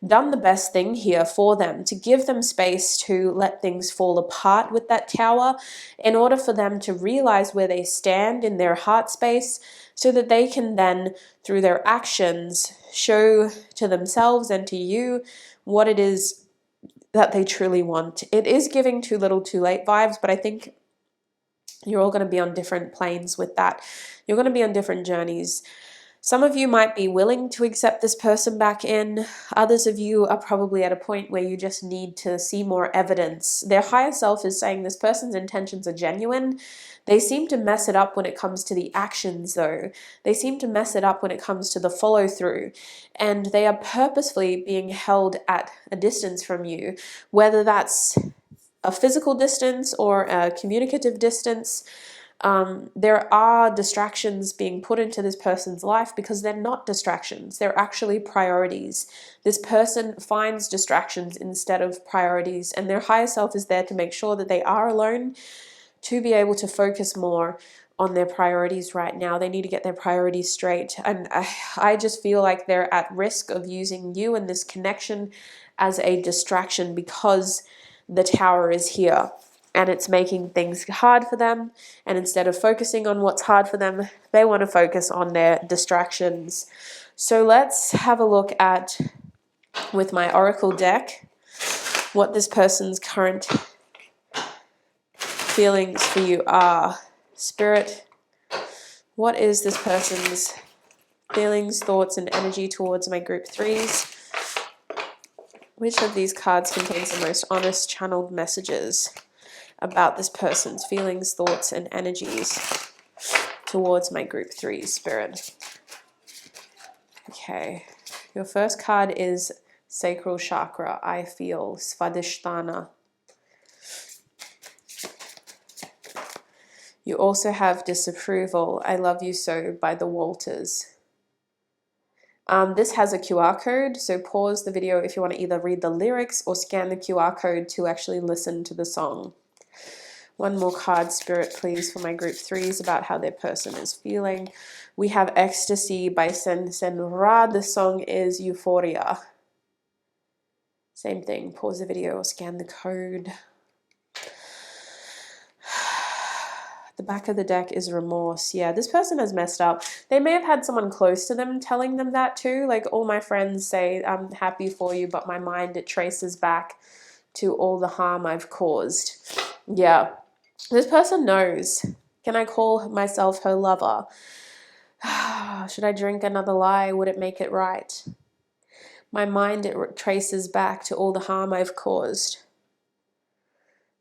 done the best thing here for them, to give them space to let things fall apart with that tower in order for them to realize where they stand in their heart space, so that they can then, through their actions, show to themselves and to you what it is that they truly want. It is giving too little too late vibes, but I think you're all going to be on different planes with that. You're going to be on different journeys. Some of you might be willing to accept this person back in. Others of you are probably at a point where you just need to see more evidence. Their higher self is saying this person's intentions are genuine. They seem to mess it up when it comes to the actions, though. They seem to mess it up when it comes to the follow through. And they are purposefully being held at a distance from you, whether that's a physical distance or a communicative distance. There are distractions being put into this person's life because they're not distractions. They're actually priorities. This person finds distractions instead of priorities, and their higher self is there to make sure that they are alone, to be able to focus more on their priorities right now. They need to get their priorities straight. And I just feel like they're at risk of using you and this connection as a distraction because the tower is here. And it's making things hard for them. And instead of focusing on what's hard for them, they want to focus on their distractions. So let's have a look at, with my oracle deck, what this person's current feelings for you are. Spirit, what is this person's feelings, thoughts, and energy towards my group 3s? Which of these cards contains the most honest channeled messages about this person's feelings, thoughts, and energies towards my group 3, Spirit? Okay, your first card is Sacral Chakra, I feel, Svadhisthana. You also have Disapproval, I Love You So by the Walters. This has a QR code, so pause the video if you want to either read the lyrics or scan the QR code to actually listen to the song. One more card, Spirit, please, for my group 3s about how their person is feeling. We have Ecstasy by Sen Sen Ra. The song is Euphoria. Same thing, pause the video or scan the code. The back of the deck is Remorse. Yeah, this person has messed up. They may have had someone close to them telling them that too. Like, all my friends say, I'm happy for you, but my mind, it traces back to all the harm I've caused. Yeah, this person knows. Can I call myself her lover? Should I drink another lie? Would it make it right? My mind, it traces back to all the harm I've caused.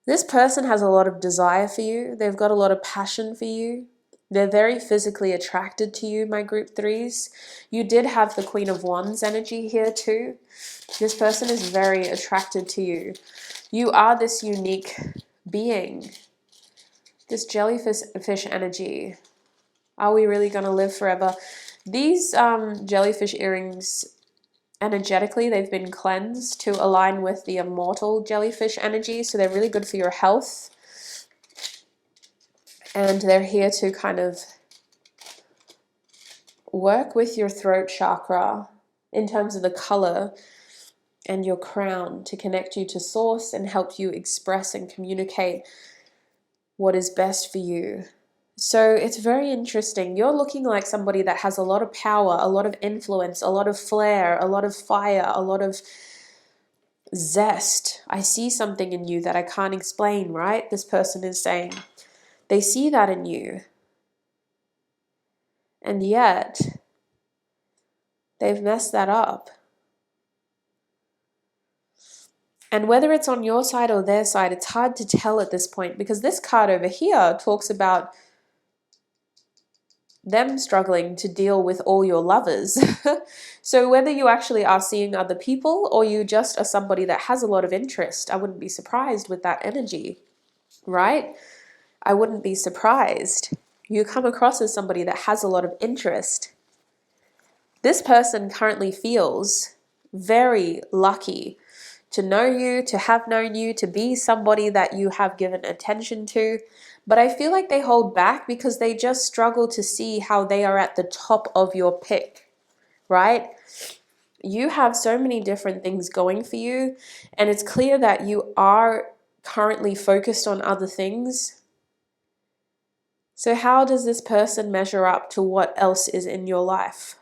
This person has a lot of desire for you. They've got a lot of passion for you. They're very physically attracted to you, my group 3s. You did have the Queen of Wands energy here too. This person is very attracted to you. You are this unique being. This jellyfish energy. Are we really going to live forever? These jellyfish earrings, energetically, they've been cleansed to align with the immortal jellyfish energy, so they're really good for your health. And they're here to kind of work with your throat chakra in terms of the color. and your crown to connect you to source and help you express and communicate what is best for you. So it's very interesting. You're looking like somebody that has a lot of power, a lot of influence, a lot of flair, a lot of fire, a lot of zest. I see something in you that I can't explain, right? This person is saying they see that in you. And yet they've messed that up. And whether it's on your side or their side, it's hard to tell at this point, because this card over here talks about them struggling to deal with all your lovers. So whether you actually are seeing other people or you just are somebody that has a lot of interest, I wouldn't be surprised with that energy, right? I wouldn't be surprised. You come across as somebody that has a lot of interest. This person currently feels very lucky to know you, to have known you, to be somebody that you have given attention to. But I feel like they hold back because they just struggle to see how they are at the top of your pick, right? You have so many different things going for you, and it's clear that you are currently focused on other things. So how does this person measure up to what else is in your life?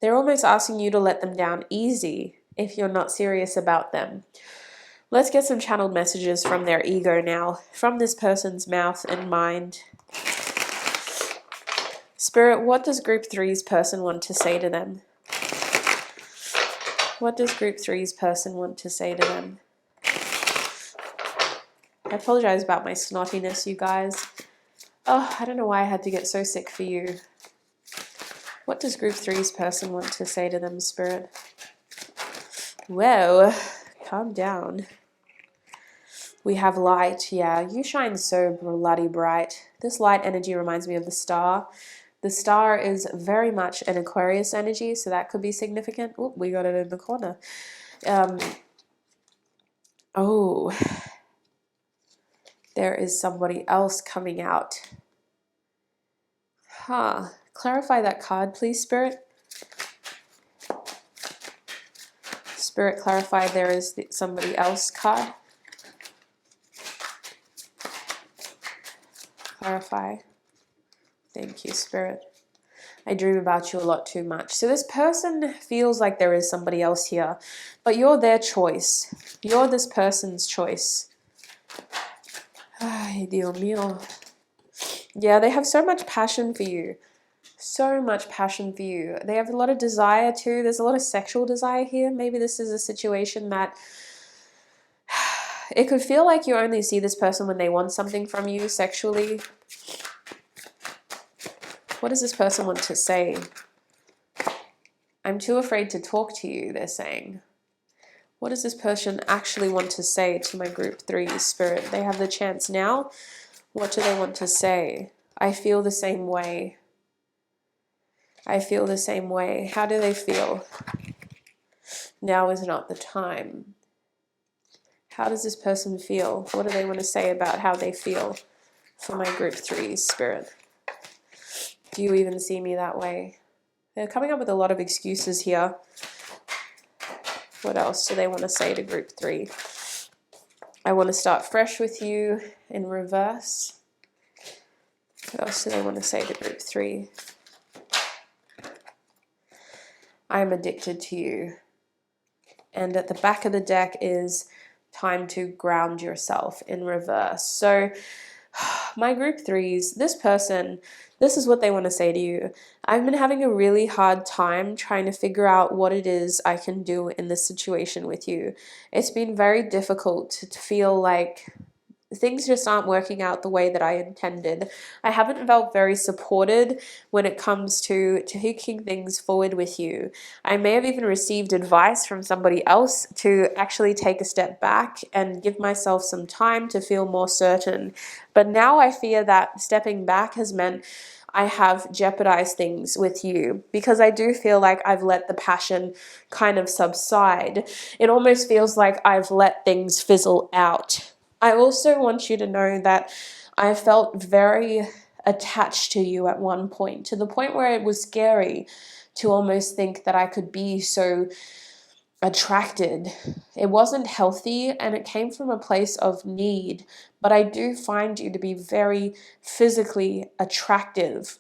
They're almost asking you to let them down easy if you're not serious about them. Let's get some channeled messages from their ego now, from this person's mouth and mind. Spirit, what does Group 3's person want to say to them? What does Group 3's person want to say to them? I apologize about my snottiness, you guys. Oh, I don't know why I had to get so sick for you. What does Group 3's person want to say to them, Spirit? Whoa, calm down. We have light. Yeah, you shine so bloody bright. This light energy reminds me of the star. The star is very much an Aquarius energy, so that could be significant. Oh, we got it in the corner. Oh, there is somebody else coming out. Huh. Clarify that card, please, Spirit. Spirit, clarify there is somebody else card. Clarify. Thank you, Spirit. I dream about you a lot too much. So this person feels like there is somebody else here, but you're their choice. You're this person's choice. Ay, Dios mío. Yeah, they have so much passion for you. So much passion for you. They have a lot of desire too. There's a lot of sexual desire here. Maybe this is a situation that it could feel like you only see this person when they want something from you sexually. What does this person want to say? I'm too afraid to talk to you, they're saying. What does this person actually want to say to my Group 3 Spirit? They have the chance now. What do they want to say? I feel the same way. I feel the same way. How do they feel? Now is not the time. How does this person feel? What do they want to say about how they feel for my Group 3 Spirit? Do you even see me that way? They're coming up with a lot of excuses here. What else do they want to say to Group 3? I want to start fresh with you in reverse. What else do they want to say to Group 3? I'm addicted to you. And at the back of the deck is time to ground yourself in reverse. So my Group 3s, this person, this is what they want to say to you. I've been having a really hard time trying to figure out what it is I can do in this situation with you. It's been very difficult to feel like things just aren't working out the way that I intended. I haven't felt very supported when it comes to taking things forward with you. I may have even received advice from somebody else to actually take a step back and give myself some time to feel more certain. But now I fear that stepping back has meant I have jeopardized things with you, because I do feel like I've let the passion kind of subside. It almost feels like I've let things fizzle out. I also want you to know that I felt very attached to you at one point, to the point where it was scary to almost think that I could be so attracted. It wasn't healthy, and it came from a place of need, but I do find you to be very physically attractive.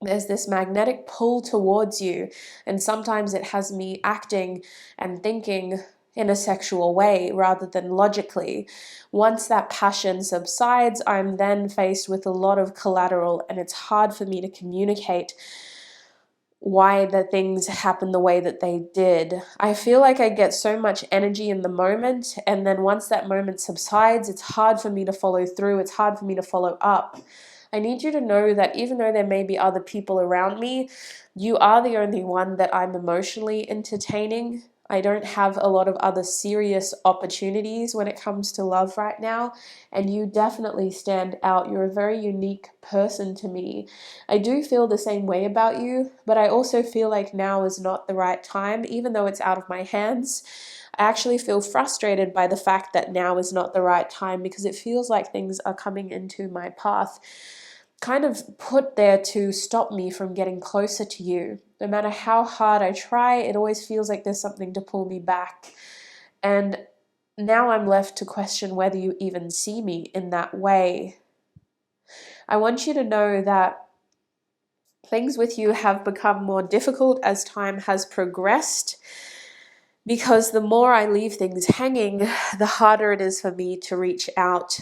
There's this magnetic pull towards you, and sometimes it has me acting and thinking in a sexual way rather than logically. Once that passion subsides, I'm then faced with a lot of collateral, and it's hard for me to communicate why the things happen the way that they did. I feel like I get so much energy in the moment, and then once that moment subsides, it's hard for me to follow through. It's hard for me to follow up. I need you to know that even though there may be other people around me, you are the only one that I'm emotionally entertaining. I don't have a lot of other serious opportunities when it comes to love right now, and you definitely stand out. You're a very unique person to me. I do feel the same way about you, but I also feel like now is not the right time, even though it's out of my hands. I actually feel frustrated by the fact that now is not the right time, because it feels like things are coming into my path kind of put there to stop me from getting closer to you. No matter how hard I try, it always feels like there's something to pull me back. And now I'm left to question whether you even see me in that way. I want you to know that things with you have become more difficult as time has progressed, because the more I leave things hanging, the harder it is for me to reach out.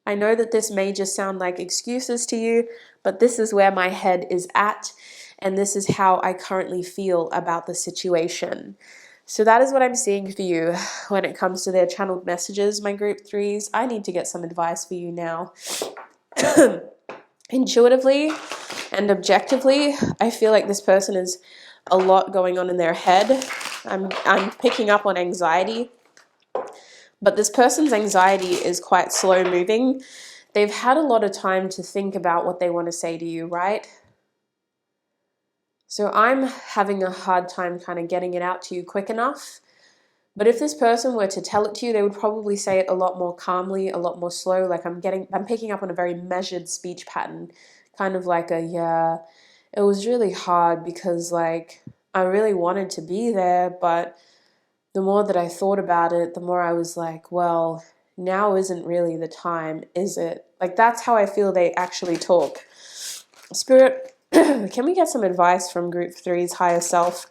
I know that this may just sound like excuses to you, but this is where my head is at, and this is how I currently feel about the situation. So that is what I'm seeing for you when it comes to their channeled messages, my group threes. I need to get some advice for you now. Intuitively and objectively, I feel like this person is a lot going on in their head. I'm picking up on anxiety. But this person's anxiety is quite slow moving. They've had a lot of time to think about what they want to say to you, right? So I'm having a hard time kind of getting it out to you quick enough. But if this person were to tell it to you, they would probably say it a lot more calmly, a lot more slow. Like I'm picking up on a very measured speech pattern, kind of like yeah, it was really hard because like I really wanted to be there, but the more that I thought about it, the more I was like, well, now isn't really the time, is it? Like, that's how I feel they actually talk. Spirit, can we get some advice from Group three's higher self?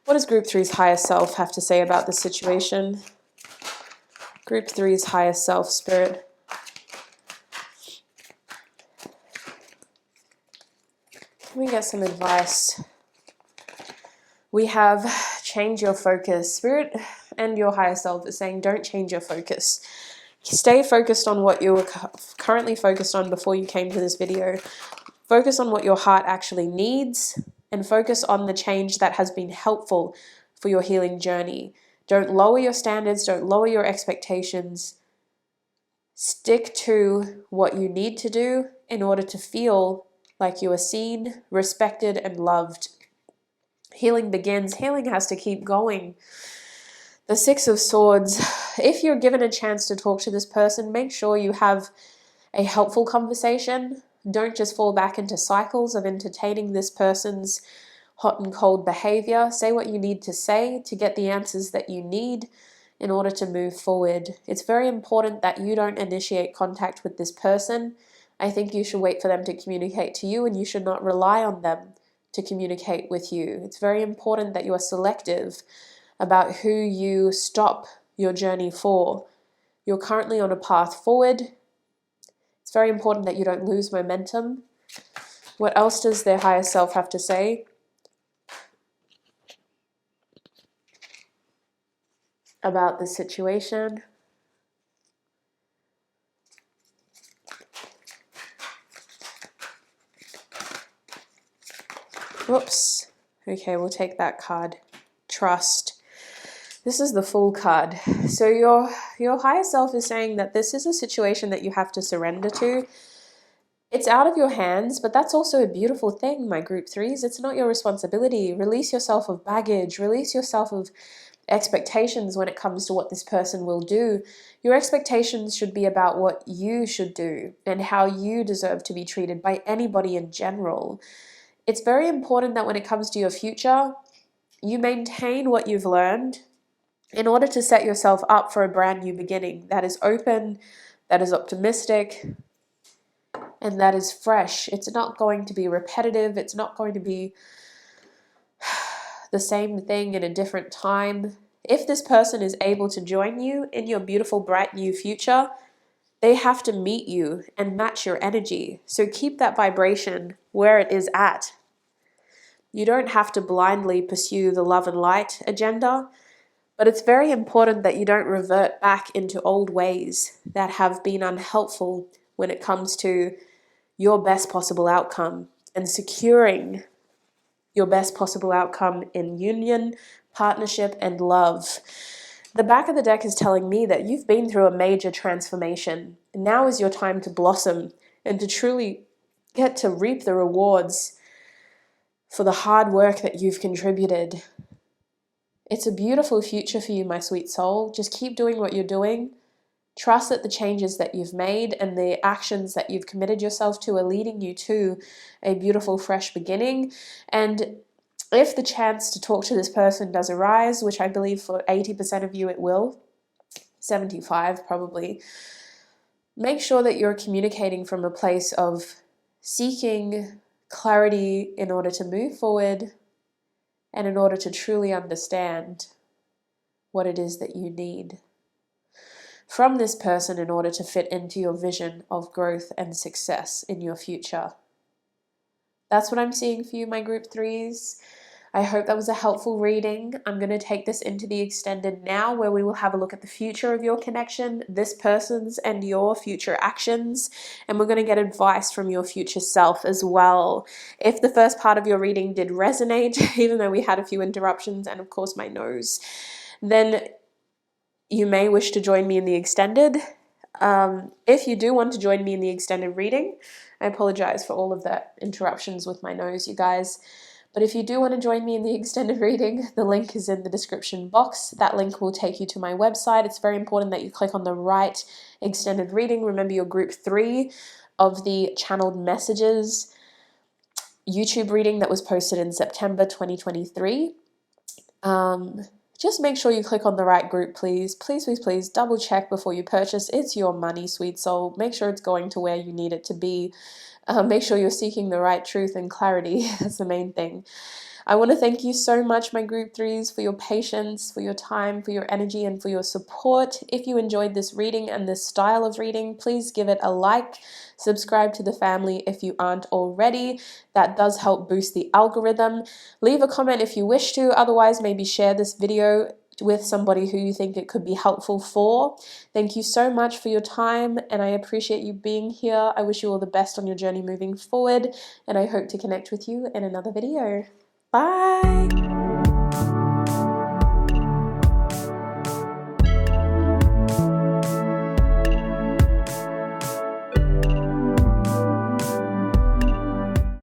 What does Group three's higher self have to say about the situation? Group three's higher self, Spirit. Can we get some advice? We have change your focus. Spirit and your higher self is saying don't change your focus. Stay focused on what you were currently focused on before you came to this video. Focus on what your heart actually needs and focus on the change that has been helpful for your healing journey. Don't lower your standards. Don't lower your expectations. Stick to what you need to do in order to feel like you are seen, respected, and loved. Healing begins. Healing has to keep going. The Six of Swords. If you're given a chance to talk to this person, make sure you have a helpful conversation. Don't just fall back into cycles of entertaining this person's hot and cold behavior. Say what you need to say to get the answers that you need in order to move forward. It's very important that you don't initiate contact with this person. I think you should wait for them to communicate to you, and you should not rely on them to communicate with you. It's very important that you are selective about who you stop your journey for. You're currently on a path forward. It's very important that you don't lose momentum. What else does their higher self have to say about the situation? Whoops. Okay, we'll take that card. Trust. This is the Fool card. So your higher self is saying that this is a situation that you have to surrender to. It's out of your hands, but that's also a beautiful thing, my group threes. It's not your responsibility. Release yourself of baggage. Release yourself of expectations when it comes to what this person will do. Your expectations should be about what you should do and how you deserve to be treated by anybody in general. It's very important that when it comes to your future, you maintain what you've learned in order to set yourself up for a brand new beginning that is open, that is optimistic, and that is fresh. It's not going to be repetitive. It's not going to be the same thing in a different time. If this person is able to join you in your beautiful, bright new future, they have to meet you and match your energy. So keep that vibration where it is at. You don't have to blindly pursue the love and light agenda, but it's very important that you don't revert back into old ways that have been unhelpful when it comes to your best possible outcome and securing your best possible outcome in union, partnership, and love. The back of the deck is telling me that you've been through a major transformation. Now is your time to blossom and to truly get to reap the rewards for the hard work that you've contributed. It's a beautiful future for you, my sweet soul. Just keep doing what you're doing. Trust that the changes that you've made and the actions that you've committed yourself to are leading you to a beautiful, fresh beginning. And if the chance to talk to this person does arise, which I believe for 80% of you it will, 75 probably, make sure that you're communicating from a place of seeking clarity in order to move forward and in order to truly understand what it is that you need from this person in order to fit into your vision of growth and success in your future. That's what I'm seeing for you, my group threes. I hope that was a helpful reading. I'm going to take this into the extended now, where we will have a look at the future of your connection, this person's and your future actions, and we're going to get advice from your future self as well. If the first part of your reading did resonate, even though we had a few interruptions and of course my nose, then you may wish to join me in the extended. If you do want to join me in the extended reading, I apologize for all of that interruptions with my nose, you guys. But if you do want to join me in the extended reading, the link is in the description box. That link will take you to my website. It's very important that you click on the right extended reading. Remember your group 3 of the channeled messages YouTube reading that was posted in September 2023. Just make sure you click on the right group, please. Please, please, please double check before you purchase. It's your money, sweet soul. Make sure it's going to where you need it to be. Make sure you're seeking the right truth and clarity. That's the main thing. I want to thank you so much, my group threes, for your patience, for your time, for your energy, and for your support. If you enjoyed this reading and this style of reading, please give it a like. Subscribe to the family if you aren't already. That does help boost the algorithm. Leave a comment if you wish to. Otherwise, maybe share this video with somebody who you think it could be helpful for. Thank you so much for your time, and I appreciate you being here. I wish you all the best on your journey moving forward, and I hope to connect with you in another video. Bye!